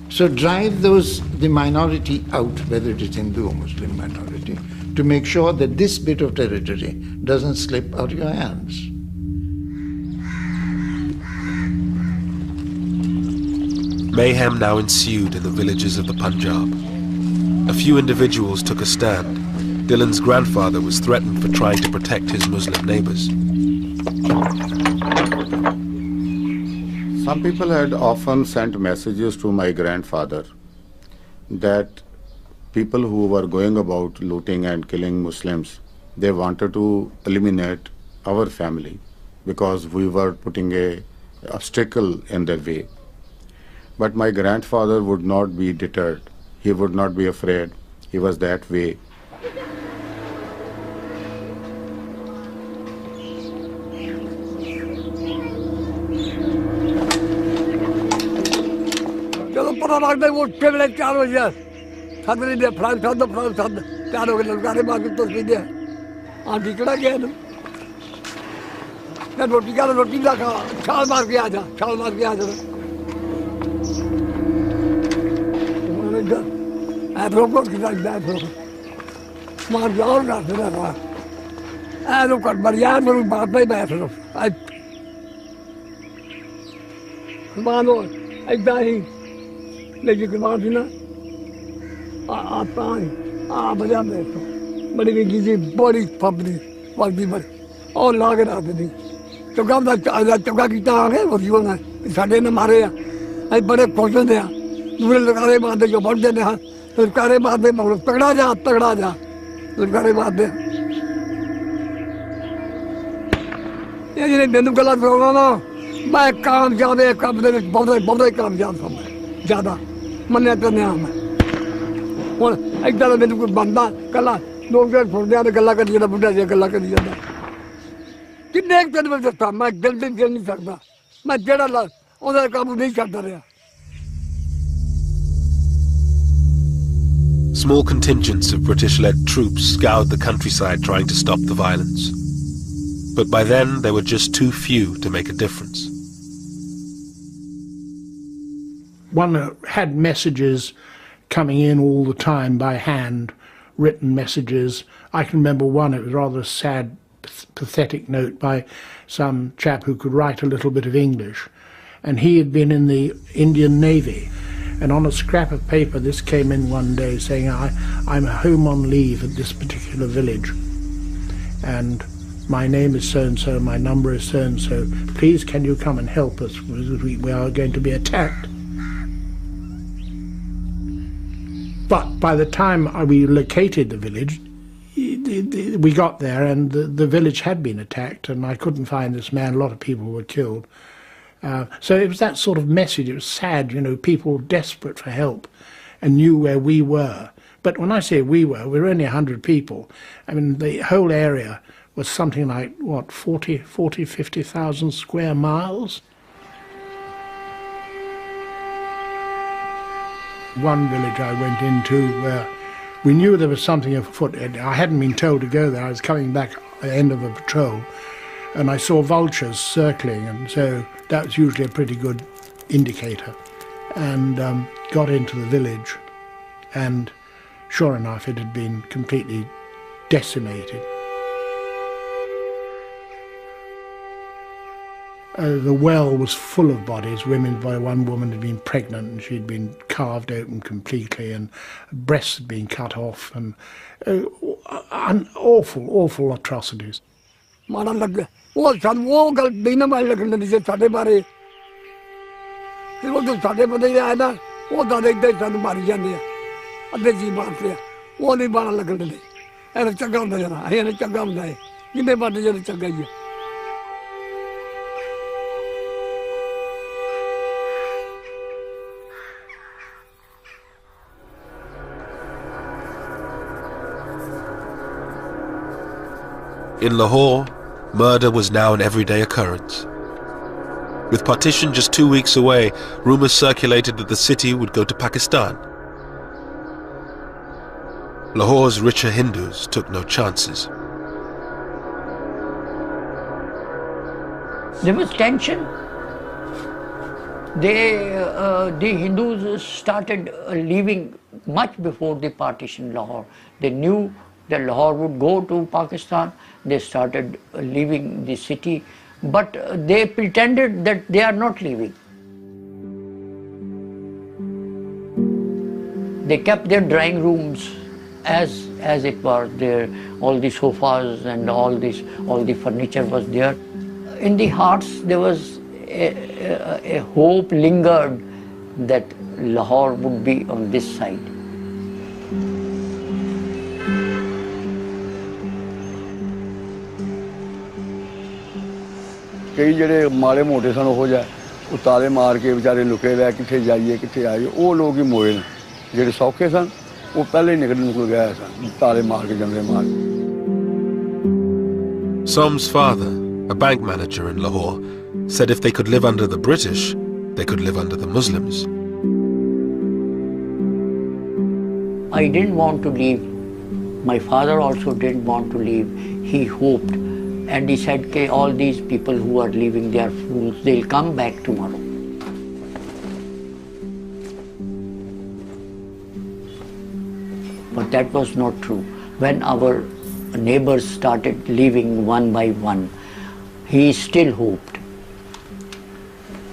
Speaker 11: So drive the minority out, whether it is Hindu or Muslim minority, to make sure that this bit of territory doesn't slip out of your hands.
Speaker 1: Mayhem now ensued in the villages of the Punjab. A few individuals took a stand. Dylan's grandfather was threatened for trying to protect his Muslim neighbors.
Speaker 15: Some people had often sent messages to my grandfather that people who were going about looting and killing Muslims, they wanted to eliminate our family because we were putting an obstacle in their way. But my grandfather would not be deterred. He would not be afraid. He was that way.
Speaker 1: Small contingents of British-led troops scoured the countryside trying to stop the violence. But by then, there were just too few to make a difference.
Speaker 3: One had messages coming in all the time by hand, written messages. I can remember one, it was rather a sad, pathetic note by some chap who could write a little bit of English. And he had been in the Indian Navy. And on a scrap of paper, this came in one day saying, I'm home on leave at this particular village. And my name is so-and-so, my number is so-and-so, please can you come and help us, we are going to be attacked. But by the time we located the village, we got there and the village had been attacked and I couldn't find this man, a lot of people were killed. So it was that sort of message, it was sad, you know, people desperate for help and knew where we were. But when I say we were only 100 people. I mean, the whole area was something like, what, 50,000 square miles? One village I went into where we knew there was something afoot. I hadn't been told to go there. I was coming back at the end of a patrol and I saw vultures circling, and so that was usually a pretty good indicator. And got into the village and sure enough it had been completely decimated. The well was full of bodies. One woman had been pregnant and she'd been carved open completely and breasts had been cut off, and awful atrocities.
Speaker 1: In Lahore, murder was now an everyday occurrence. With partition just 2 weeks away, rumours circulated that the city would go to Pakistan. Lahore's richer Hindus took no chances.
Speaker 5: There was tension. The Hindus started leaving much before the partition Lahore. They knew that Lahore would go to Pakistan. They started leaving the city, but they pretended that they are not leaving. They kept their drawing rooms as it was there. All the sofas and all the furniture was there. In the hearts there was a hope lingered that Lahore would be on this side.
Speaker 9: कई ਜਿਹੜੇ ਮਾੜੇ ਮੋਟੇ ਸਨ ਉਹ ਜਾ ਉਹ ਤਾਲੇ ਮਾਰ ਕੇ ਵਿਚਾਰੇ ਲੁਕੇ ਰਹਿ ਕਿੱਥੇ ਜਾਈਏ ਕਿੱਥੇ ਆਈਏ ਉਹ ਲੋਕ ਹੀ ਮੋਏ ਨੇ ਜਿਹੜੇ ਸੌਖੇ ਸਨ ਉਹ ਪਹਿਲੇ ਹੀ ਨਿਕਲ ਗਏ ਸਨ ਤਾਲੇ ਮਾਰ ਕੇ ਜੰਗਲੇ ਮਾਰ ਕੇ
Speaker 1: Som's father, a bank manager in Lahore, said if they could live under the British, they could live under the Muslims.
Speaker 5: I didn't want to leave. My father also didn't want to leave. He hoped. And he said, okay, all these people who are leaving, they are fools, they'll come back tomorrow. But that was not true. When our neighbors started leaving one by one, he still hoped.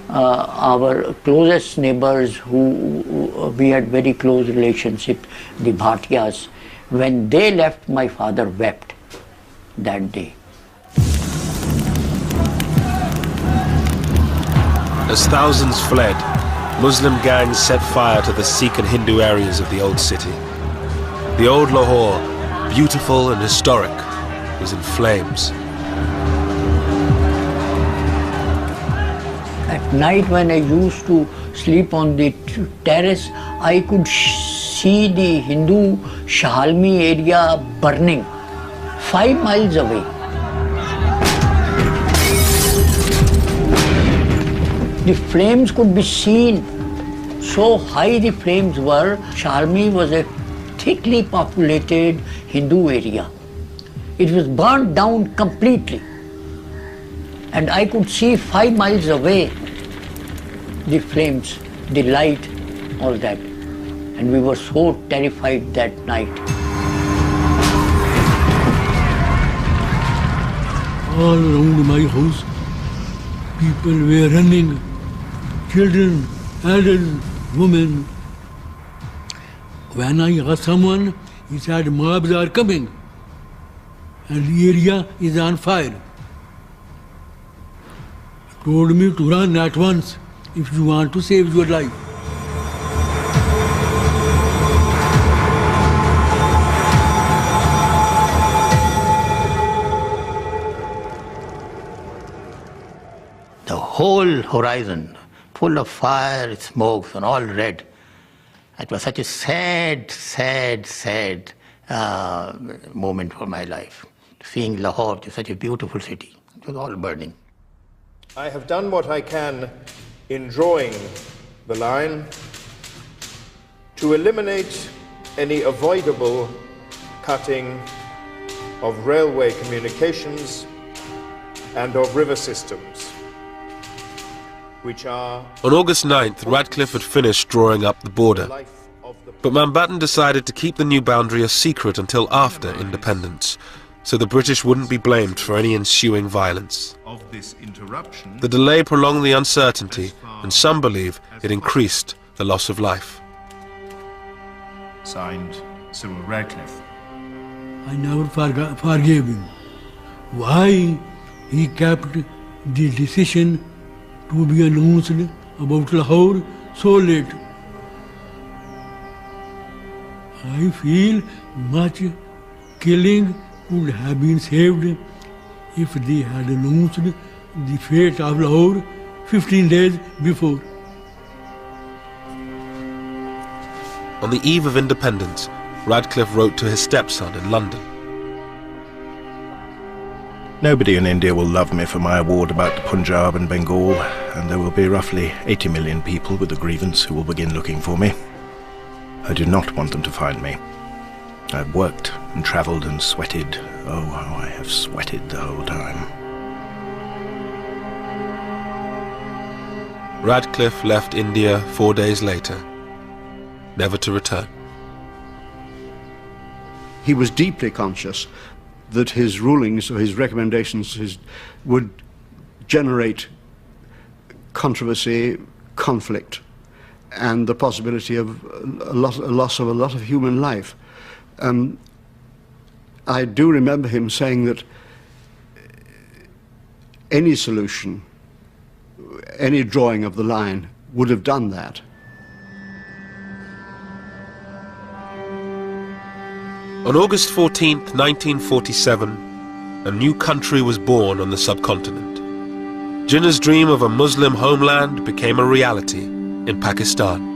Speaker 5: Our closest neighbors who we had very close relationship, the Bhatiyas, when they left, my father wept that day.
Speaker 1: As thousands fled, Muslim gangs set fire to the Sikh and Hindu areas of the old city. The old Lahore, beautiful and historic, was in flames.
Speaker 5: At night when I used to sleep on the terrace, I could see the Hindu Shahalmi area burning 5 miles away. The flames could be seen, so high the flames were. Shahalmi was a thickly populated Hindu area. It was burnt down completely. And I could see 5 miles away the flames, the light, all that. And we were so terrified that night.
Speaker 6: All around my house, people were running. Children, adults, women. When I asked someone, he said, mobs are coming. and the area is on fire. He told me to run at once if you want to save your life.
Speaker 13: The whole horizon full of fire, smokes, and all red. It was such a sad, sad, sad moment for my life. Seeing Lahore, such a beautiful city, it was all burning.
Speaker 21: I have done what I can in drawing the line to eliminate any avoidable cutting of railway communications and of river systems, which are...
Speaker 1: On August 9th, Radcliffe had finished drawing up the border. But Mountbatten decided to keep the new boundary a secret until after independence, so the British wouldn't be blamed for any ensuing violence. The delay prolonged the uncertainty, and some believe it increased the loss of life.
Speaker 21: Signed, Cyril Radcliffe.
Speaker 6: I never forgave him. Why he kept the decision to be announced about Lahore so late? I feel much killing would have been saved if they had announced the fate of Lahore 15 days before.
Speaker 1: On the eve of independence, Radcliffe wrote to his stepson in London.
Speaker 21: Nobody in India will love me for my award about the Punjab and Bengal, and there will be roughly 80 million people with a grievance who will begin looking for me. I do not want them to find me. I've worked and travelled and sweated. Oh, how I have sweated the whole time.
Speaker 1: Radcliffe left India 4 days later, never to return.
Speaker 20: He was deeply conscious that his rulings or his recommendations would generate controversy, conflict, and the possibility of a loss of a lot of human life. I do remember him saying that any solution, any drawing of the line would have done that.
Speaker 1: On August 14th, 1947, a new country was born on the subcontinent. Jinnah's dream of a Muslim homeland became a reality in Pakistan.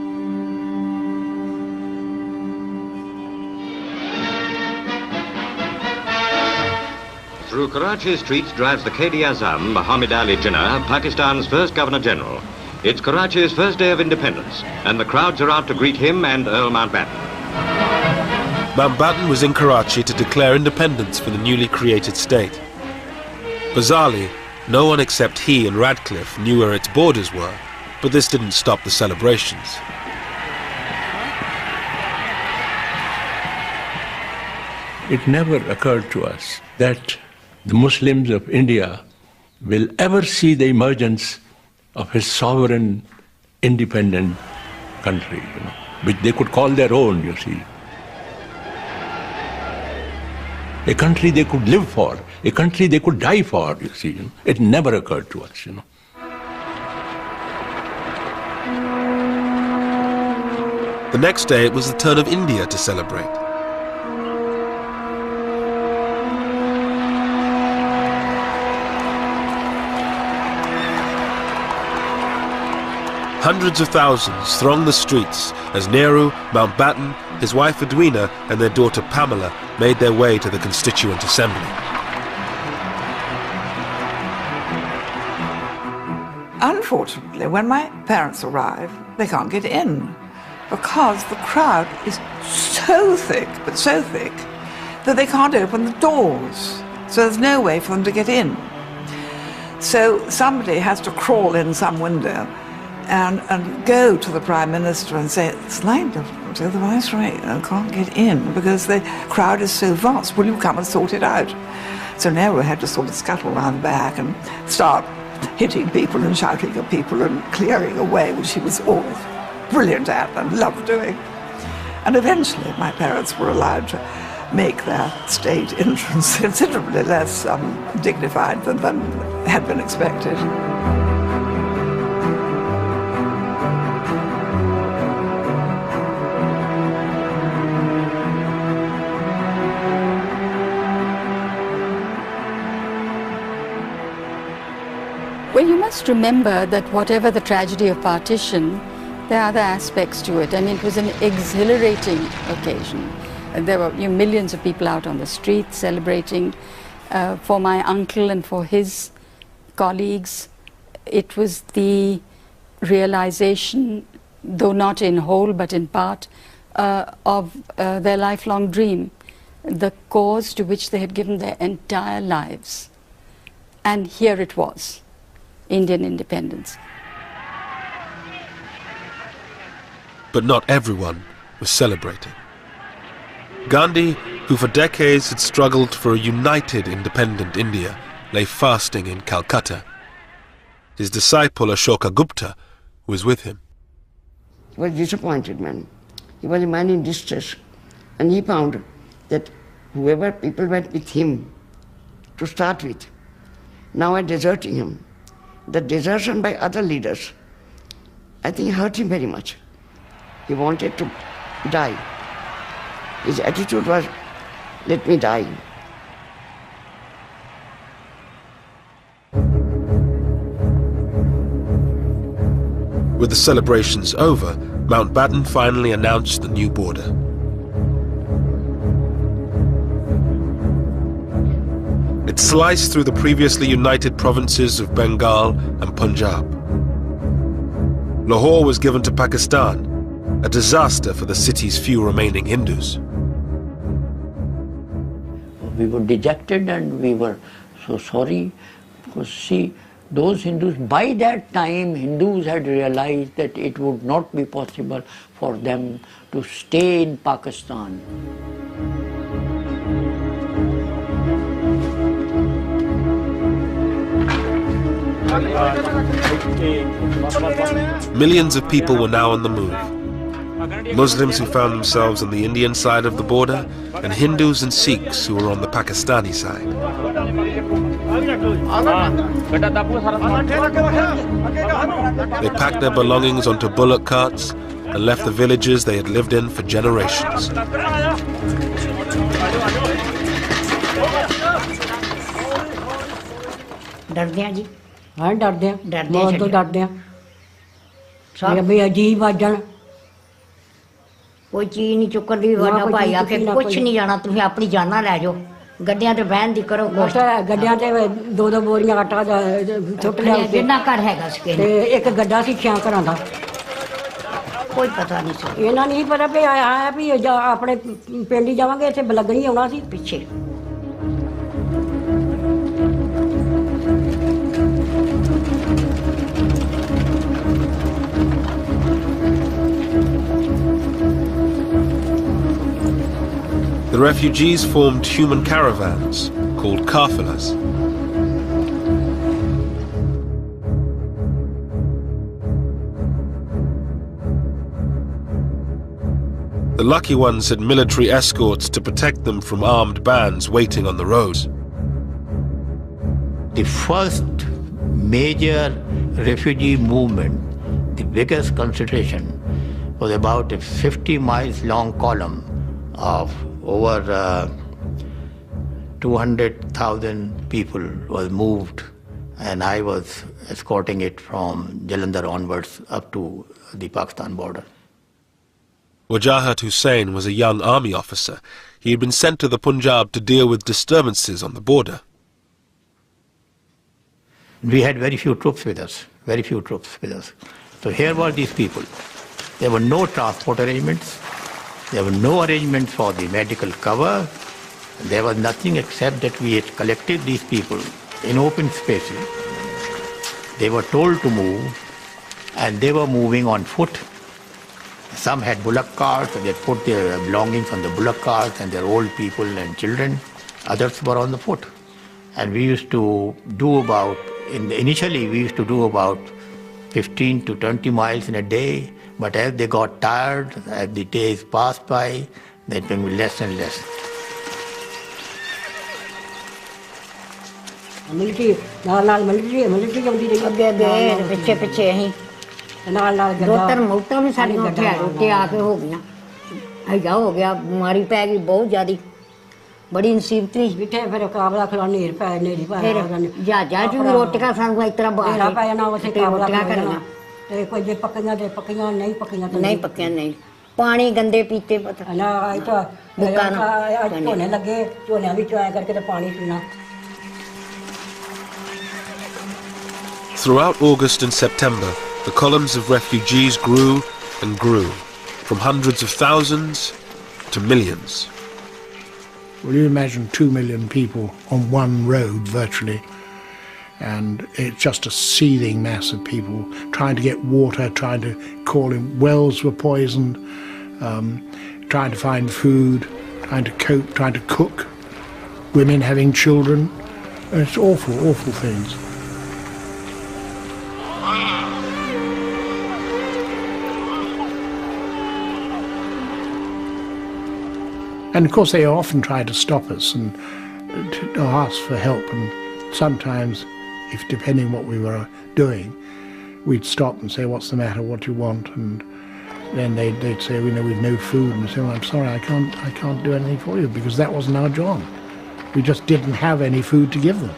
Speaker 2: Through Karachi streets drives the Quaid-e-Azam, Muhammad Ali Jinnah, Pakistan's first Governor-General. It's Karachi's first day of independence, and the crowds are out to greet him and Earl Mountbatten.
Speaker 1: Mountbatten was in Karachi to declare independence for the newly created state. Bizarrely, no one except he and Radcliffe knew where its borders were, but this didn't stop the celebrations.
Speaker 4: It never occurred to us that the Muslims of India will ever see the emergence of a sovereign, independent country, which they could call their own, you see. A country they could live for, a country they could die for, you see. It never occurred to us,
Speaker 1: The next day, it was the turn of India to celebrate. Hundreds of thousands thronged the streets as Nehru, Mountbatten, his wife Edwina and their daughter Pamela made their way to the Constituent Assembly.
Speaker 14: Unfortunately, when my parents arrive, they can't get in because the crowd is so thick, but so thick, that they can't open the doors. So there's no way for them to get in. So somebody has to crawl in some window and go to the Prime Minister and say, it's like the Viceroy can't get in because the crowd is so vast. Will you come and sort it out? So Nehru had to sort of scuttle around back and start hitting people and shouting at people and clearing away, which he was always brilliant at and loved doing. And eventually my parents were allowed to make their state entrance considerably less dignified than had been expected.
Speaker 7: Well, you must remember that whatever the tragedy of partition, there are other aspects to it. I mean, it was an exhilarating occasion. There were millions of people out on the streets celebrating. For my uncle and for his colleagues, it was the realization, though not in whole but in part, of their lifelong dream, the cause to which they had given their entire lives. And here it was, Indian independence.
Speaker 1: But not everyone was celebrating. Gandhi, who for decades had struggled for a united independent India, lay fasting in Calcutta. His disciple Ashoka Gupta was with him.
Speaker 8: He was a disappointed man. He was a man in distress. And he found that whoever people went with him to start with, now are deserting him. The desertion by other leaders, I think, hurt him very much. He wanted to die. His attitude was, let me die.
Speaker 1: With the celebrations over, Mountbatten finally announced the new border. It sliced through the previously united provinces of Bengal and Punjab. Lahore was given to Pakistan, a disaster for the city's few remaining Hindus.
Speaker 5: We were dejected and we were so sorry because, see, those Hindus, by that time, Hindus had realized that it would not be possible for them to stay in Pakistan.
Speaker 1: Millions of people were now on the move. Muslims who found themselves on the Indian side of the border, and Hindus and Sikhs who were on the Pakistani side. They packed their belongings onto bullock carts and left the villages they had lived in for generations.
Speaker 12: डरते हैं जी हाँ डरते हैं बहुत तो डरते हैं भी अजीब आजन कोई चीज नहीं चुकन दी वाला भाई आके कुछ नहीं जाना तुम अपनी जाना ले जाओ गड्डियां ते बहन दी करो गड्डियां ते दो दो बोरियां आटा सुट लिया जिन्ना घर हैगा सके ते एक गड्ढा सी 6 घरां दा कोई पता नहीं सी इन्हां नहीं पता भी आया भी अपने पिंड ही जावांगे इत्थे बलगणी आउणा सी पिछे
Speaker 1: The refugees formed human caravans called kafilas. The lucky ones had military escorts to protect them from armed bands waiting on the roads.
Speaker 23: The first major refugee movement, the biggest concentration, was about a 50 miles long column of over 200,000 people was moved, and I was escorting it from Jalandhar onwards up to the Pakistan border.
Speaker 1: Wajahat Hussain was a young army officer. He had been sent to the Punjab to deal with disturbances on the border.
Speaker 23: We had very few troops with us, very few troops with us. So here were these people. There were no transport arrangements. There were no arrangements for the medical cover. There was nothing except that we had collected these people in open spaces. They were told to move, and they were moving on foot. Some had bullock carts, and they put their belongings on the bullock carts, and their old people and children. Others were on the foot. And we used to do about, initially we used to do about 15 to 20 miles in a day. But as they got tired, as the days passed by, they became less and less.
Speaker 12: Military, military ਆਉਂਦੀ ਰਹੀ ਅੱਗੇ ਪਿੱਛੇ ਪਿੱਛੇ ਅਸੀਂ ਨਾਲ ਨਾਲ ਦੋ ਤਿੰਨ ਮੌਤਾਂ ਵੀ ਸਾਡੀਆਂ ਉੱਥੇ ਆ ਕੇ ਹੋ ਗਈਆਂ ਹੈਗਾ ਹੋ ਗਿਆ ਬਿਮਾਰੀ ਪੈ ਗਈ ਬਹੁਤ ਜ਼ਿਆਦੀ ਬੜੀ ਮੁਸੀਬਤ ਸੀ ਬਿਠੇ ਫਿਰ ਕਾਬਲਾ ਖਲਾ ਨੇਰ ਪੈ ਨੇਰੀ ਪੈ ਜਹਾਜ਼ਾਂ 'ਚ ਵੀ ਰੋਟੀਆਂ ਸਾਨੂੰ ਇਸ ਤਰ੍ਹਾਂ ਬਾਹਰ ਪੈ ਜਾਣਾ ਉੱਥੇ ਕਾਬਲਾ ਕਰਨਾ ਤੇ ਕੋਈ ਜੇ ਪੱਕੀਆਂ ਤੇ ਪੱਕੀਆਂ ਨਹੀਂ ਪੱਕੀਆਂ ਨਹੀਂ ਪੱਕੀਆਂ ਨਹੀਂ ਪਾਣੀ ਗੰਦੇ ਪੀਤੇ ਪਤਾ ਨਾ ਇੱਥੇ ਝੋਨੇ ਲੱਗੇ ਝੋਨਿਆਂ ਵਿੱਚ ਆਇਆ ਕਰਕੇ ਤੇ ਪਾਣੀ ਪੀਣਾ
Speaker 1: Throughout August and September, the columns of refugees grew and grew, from hundreds of thousands to millions.
Speaker 3: Well, you imagine 2 million people on one road virtually, and it's just a seething mass of people trying to get water, trying to call in, wells were poisoned, trying to find food, trying to cope, trying to cook, women having children. It's awful, awful things. And of course they often try to stop us and to ask for help, and sometimes, if depending what we were doing, we'd stop and say, what's the matter, what do you want? And then they'd say, we've no food, and say, well, I'm sorry, I can't do anything for you, because that wasn't our job. We just didn't have any food to give them.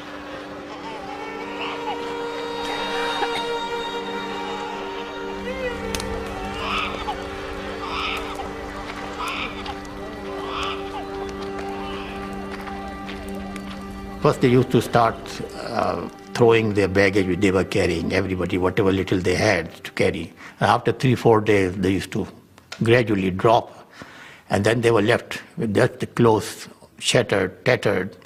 Speaker 23: First they used to start throwing their baggage which they were carrying, everybody, whatever little they had to carry. And after 3-4 days, they used to gradually drop, and then they were left with just the clothes shattered, tattered.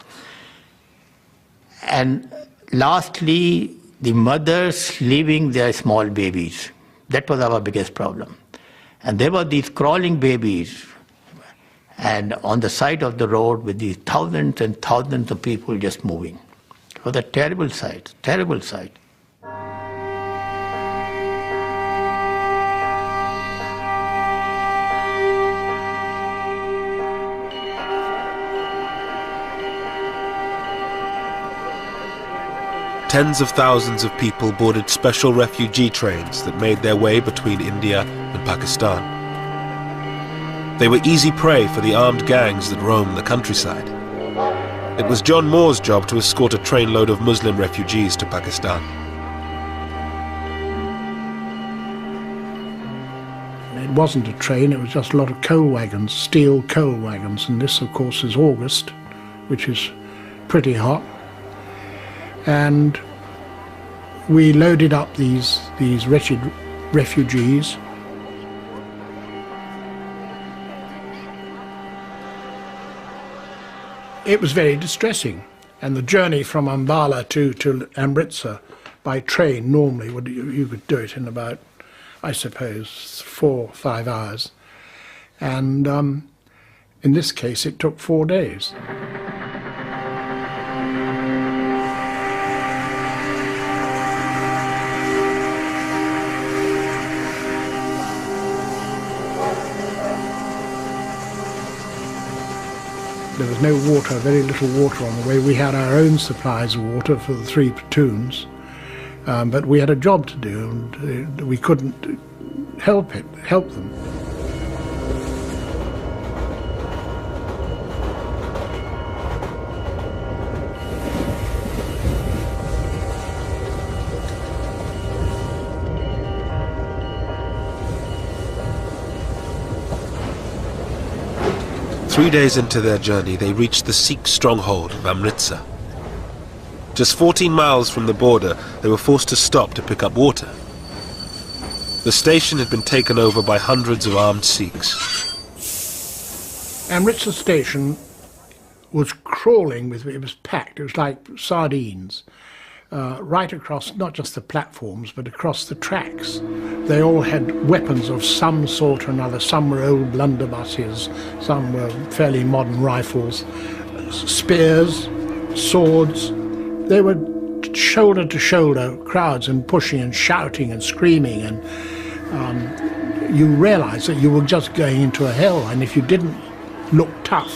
Speaker 23: And lastly, the mothers leaving their small babies. That was our biggest problem. And there were these crawling babies, and on the side of the road with these thousands and thousands of people just moving. It was a terrible sight, terrible sight.
Speaker 1: Tens of thousands of people boarded special refugee trains that made their way between India and Pakistan. They were easy prey for the armed gangs that roamed the countryside. It was John Moore's job to escort a trainload of Muslim refugees to Pakistan.
Speaker 3: It wasn't a train, it was just a lot of coal wagons, steel coal wagons, and this of course is August, which is pretty hot. And we loaded up these wretched refugees. It was very distressing, and the journey from Ambala to Amritsar by train normally, you could do it in about, I suppose, 4 or 5 hours. And in this case it took 4 days. There was no water, very little water on the way. We had our own supplies of water for the 3 platoons, but we had a job to do, and we couldn't help them.
Speaker 1: 3 days into their journey, they reached the Sikh stronghold of Amritsar. Just 14 miles from the border, they were forced to stop to pick up water. The station had been taken over by hundreds of armed Sikhs.
Speaker 3: Amritsar station was crawling with, it was packed, it was like sardines, right across, not just the platforms, but across the tracks. They all had weapons of some sort or another. Some were old blunderbusses, some were fairly modern rifles, spears, swords. They were shoulder to shoulder crowds, and pushing and shouting and screaming, and you realized that you were just going into a hell, and if you didn't look tough,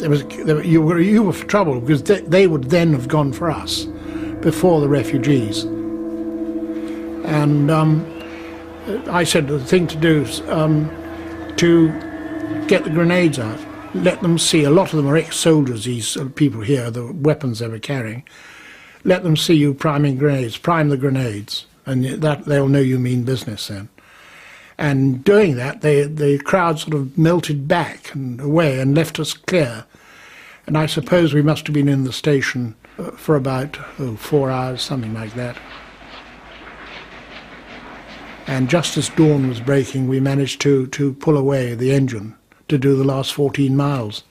Speaker 3: you were for trouble because they would then have gone for us before the refugees. And I said the thing to do is to get the grenades out, let them see. A lot of them are ex-soldiers, these people here, the weapons they were carrying. Let them see you priming grenades, prime the grenades, and that they'll know you mean business then. And doing that, the crowd sort of melted back and away and left us clear. And I suppose we must have been in the station for about 4 hours, something like that. And just as dawn was breaking, we managed to pull away the engine to do the last 14 miles.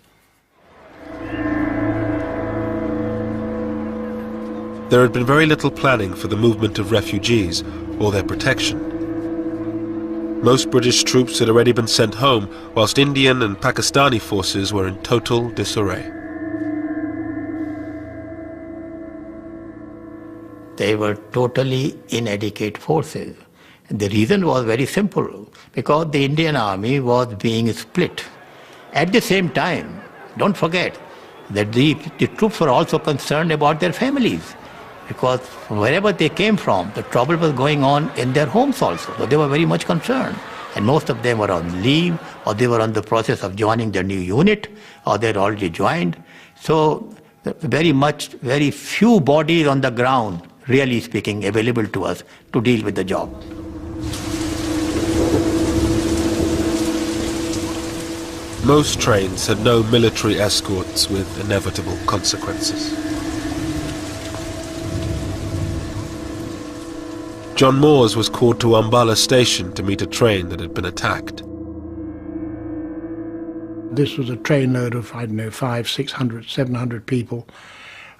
Speaker 1: There had been very little planning for the movement of refugees or their protection. Most British troops had already been sent home, whilst Indian and Pakistani forces were in total disarray.
Speaker 23: They were totally inadequate forces. And the reason was very simple, because the Indian army was being split. At the same time, don't forget that the troops were also concerned about their families, because wherever they came from, the trouble was going on in their homes also. So they were very much concerned. And most of them were on leave, or they were on the process of joining their new unit, or they had already joined. So very few bodies on the ground, really speaking, available to us to deal with the job.
Speaker 1: Most trains had no military escorts with inevitable consequences. John Moores was called to Ambala station to meet a train that had been attacked.
Speaker 3: This was a trainload of, I don't know, 500, 600, 700 people,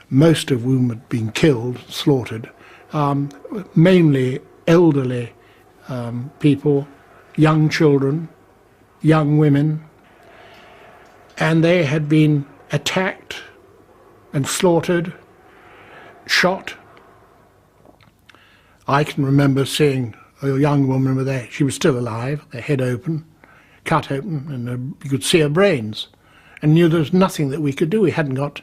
Speaker 3: most of whom had been killed, slaughtered, mainly elderly people, young children, young women, and they had been attacked and slaughtered, shot. I can remember seeing a young woman with her, she was still alive, her head open, cut open, and you could see her brains, and knew there was nothing that we could do. We hadn't got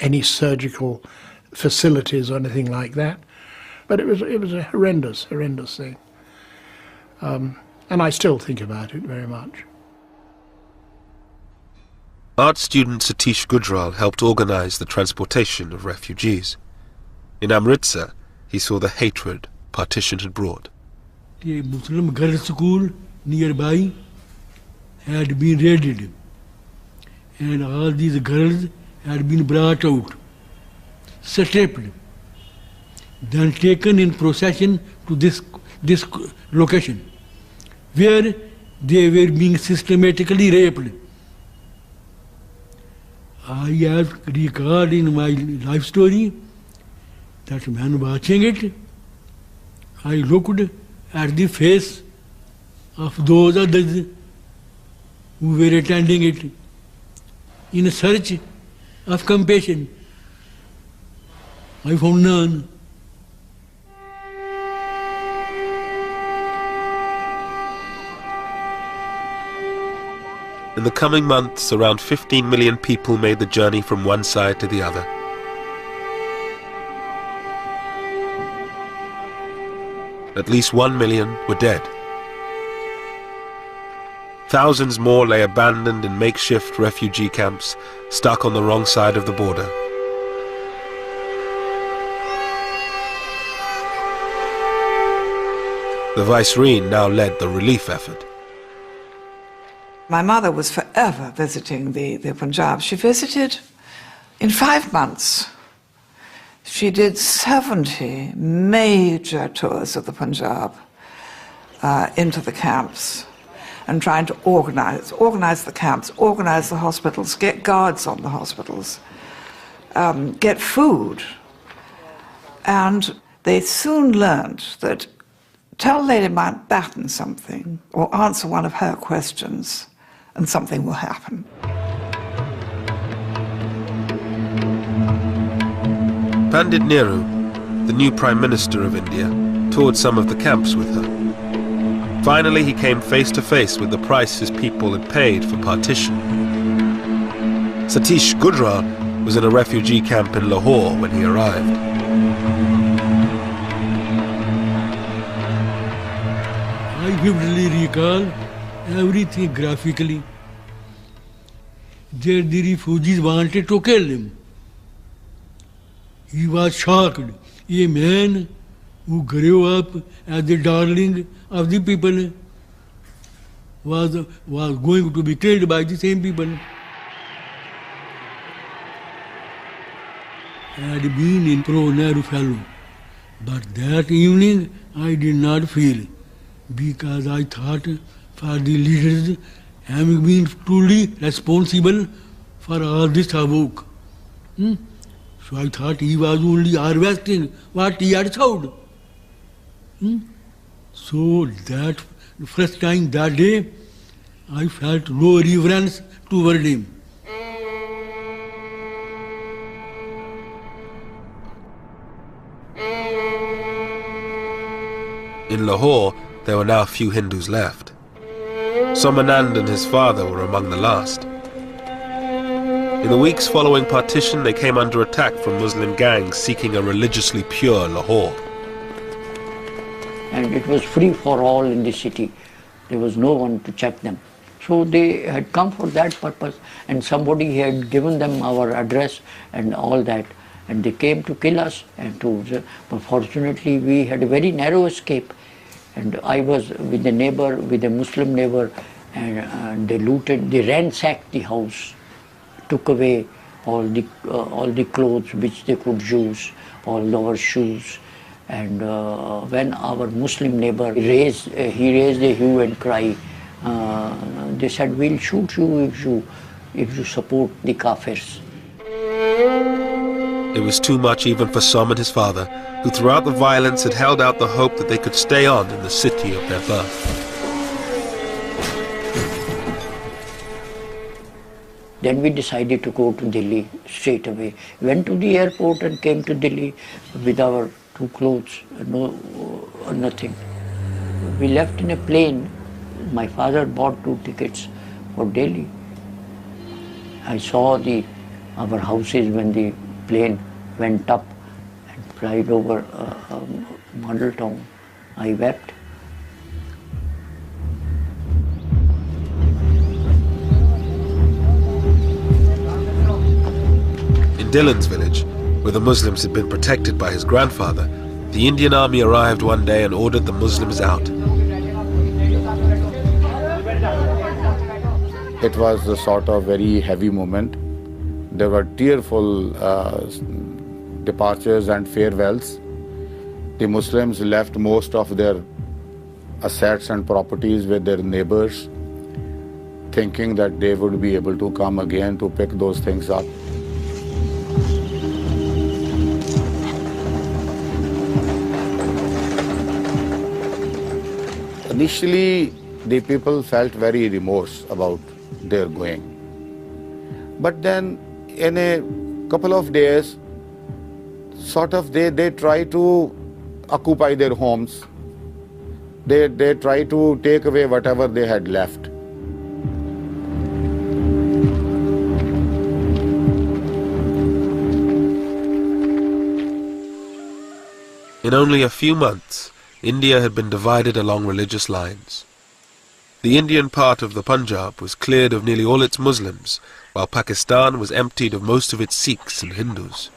Speaker 3: any surgical facilities or anything like that. But it was a horrendous thing. And I still think about it very much.
Speaker 1: Art student Satish Gujral helped organize the transportation of refugees. In Amritsar, he saw the hatred partition had brought.
Speaker 6: The Muslim girls' school nearby had been raided, and all these girls had been brought out, stripped, then taken in procession to this location, where they were being systematically raped. I have recalled in my life story that when watching it, I looked at the face of those others who were attending it in search of compassion. I found none.
Speaker 1: In the coming months, around 15 million people made the journey from one side to the other. At least 1 million were dead. Thousands more lay abandoned in makeshift refugee camps, stuck on the wrong side of the border. The Viceroy now led the relief effort.
Speaker 14: My mother was forever visiting the Punjab. She visited in 5 months. She did 70 major tours of the Punjab into the camps and trying to organize the camps, organize the hospitals, get guards on the hospitals, get food. And they soon learned that tell Lady Mountbatten something or answer one of her questions and something will happen.
Speaker 1: Pandit Nehru, the new Prime Minister of India, toured some of the camps with her. Finally, he came face to face with the price his people had paid for partition. Satish Gujral was in a refugee camp in Lahore when he arrived.
Speaker 6: I vividly recall everything graphically. The refugees wanted to kill him. He was shocked. A man who grew up as the darling of the people was going to be killed by the same people. I had been in pro-Nehru fellow, but that evening I did not feel, because I thought for the leaders having been truly responsible for all this havoc. So I thought he was only harvesting what he had sowed. So that first time that day, I felt no reverence toward him.
Speaker 1: In Lahore, there were now few Hindus left. Somanand and his father were among the last. In the weeks following partition, they came under attack from Muslim gangs seeking a religiously pure Lahore.
Speaker 5: And it was free for all in the city. There was no one to check them. So they had come for that purpose, and somebody had given them our address and all that, and they came to kill us. But fortunately, we had a very narrow escape. And I was with a neighbor, with a Muslim neighbor, and they looted, they ransacked the house, took away all the clothes which they could use, all our shoes. And when our Muslim neighbor raised a hue and cry, they said, "We'll shoot you if you support the Kafirs."
Speaker 1: It was too much even for Som and his father, who throughout the violence had held out the hope that they could stay on in the city of their birth.
Speaker 5: Then we decided to go to Delhi straight away. Went to the airport and came to Delhi with our 2 clothes, nothing. We left in a plane. My father bought 2 tickets for Delhi. I saw our houses when the plane went up and flied over model town. I wept.
Speaker 1: In Dillon's village, where the Muslims had been protected by his grandfather, the Indian army arrived one day and ordered the Muslims out.
Speaker 15: It was a sort of very heavy moment. There were tearful departures and farewells. The Muslims left most of their assets and properties with their neighbors, thinking that they would be able to come again to pick those things up. Initially, the people felt very remorse about their going. But then, in a couple of days, they try to occupy their homes. They try to take away whatever they had left.
Speaker 1: In only a few months, India had been divided along religious lines. The Indian part of the Punjab was cleared of nearly all its Muslims, while Pakistan was emptied of most of its Sikhs and Hindus.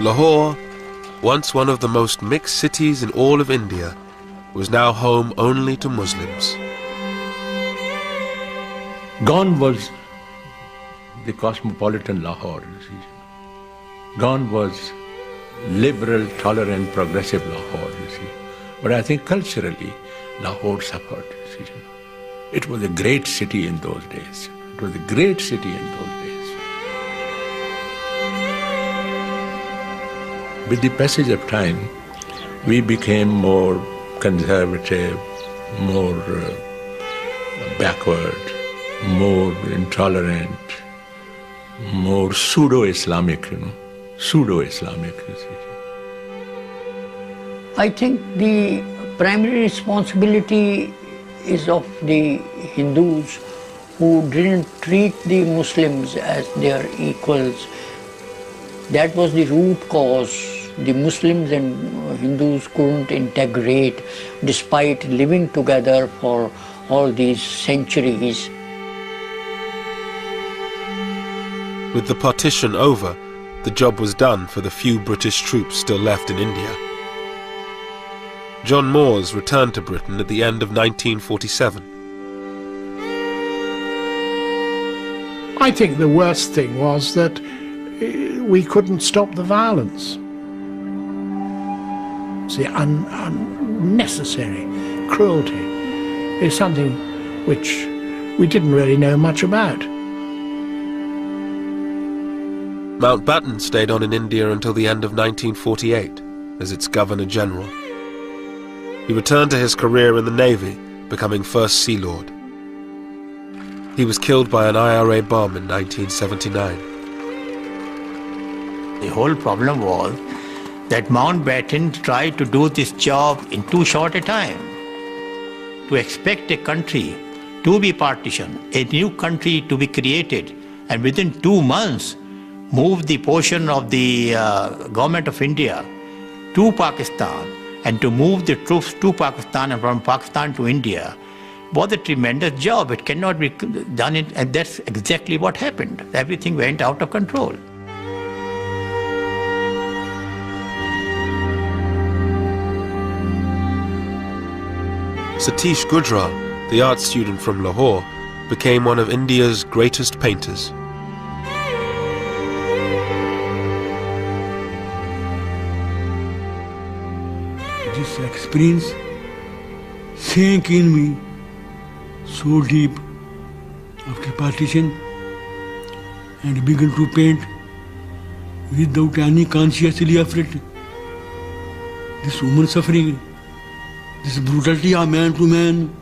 Speaker 1: Lahore, once one of the most mixed cities in all of India, was now home only to Muslims.
Speaker 4: Gone was the cosmopolitan Lahore. Gone was liberal, tolerant, progressive Lahore, you see. But I think culturally, Lahore suffered, you see. It was a great city in those days. It was a great city in those days. With the passage of time, we became more conservative, more backward, more intolerant, more pseudo-Islamic, pseudo-Islamic.
Speaker 5: I think the primary responsibility is of the Hindus who didn't treat the Muslims as their equals. That was the root cause. The Muslims and Hindus couldn't integrate despite living together for all these centuries.
Speaker 1: With the partition over, the job was done for the few British troops still left in India. John Moores returned to Britain at the end of 1947.
Speaker 3: I think the worst thing was that we couldn't stop the violence. The unnecessary cruelty is something which we didn't really know much about.
Speaker 1: Mountbatten stayed on in India until the end of 1948 as its Governor-General. He returned to his career in the Navy, becoming First Sea Lord. He was killed by an IRA bomb in 1979.
Speaker 23: The whole problem was that Mountbatten tried to do this job in too short a time. To expect a country to be partitioned, a new country to be created, and within 2 months move the portion of the government of India to Pakistan, and to move the troops to Pakistan and from Pakistan to India was a tremendous job. It cannot be done, and that's exactly what happened. Everything went out of control.
Speaker 1: Satish Gujral, the art student from Lahore, became one of India's greatest painters.
Speaker 6: This experience sank in me so deep after partition and began to paint without any consciously effort. This woman suffering, this brutality of man to man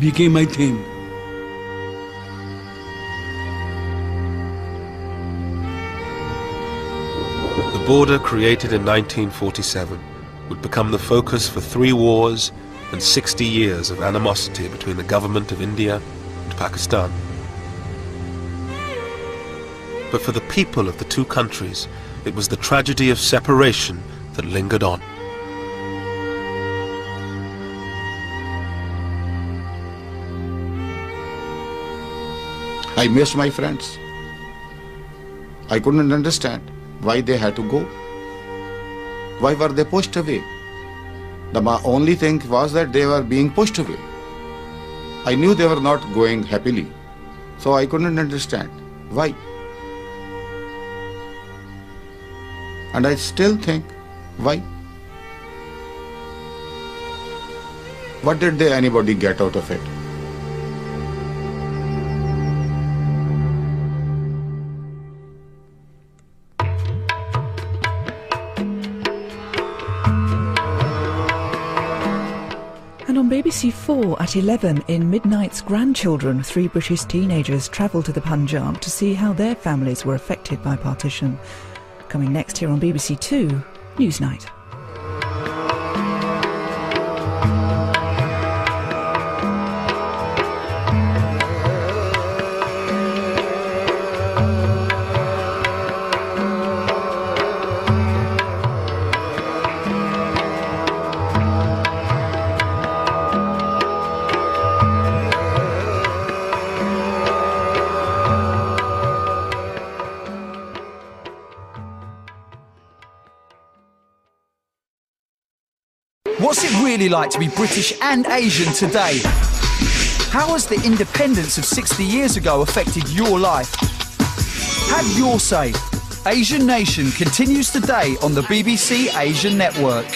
Speaker 6: became my theme.
Speaker 1: The border created in 1947 would become the focus for 3 wars and 60 years of animosity between the government of India and Pakistan. But for the people of the two countries, it was the tragedy of separation that lingered on.
Speaker 15: I missed my friends. I couldn't understand why they had to go. Why were they pushed away? The only thing was that they were being pushed away. I knew they were not going happily, so I couldn't understand why. And I still think, why? What did anybody get out of it?
Speaker 16: And on BBC 4 at 11 in Midnight's Grandchildren, 3 British teenagers travel to the Punjab to see how their families were affected by partition. Coming next here on BBC 2 Newsnight.
Speaker 18: What's it really like to be British and Asian today? How has the independence of 60 years ago affected your life? Have your say. Asian Nation continues today on the BBC Asian Network.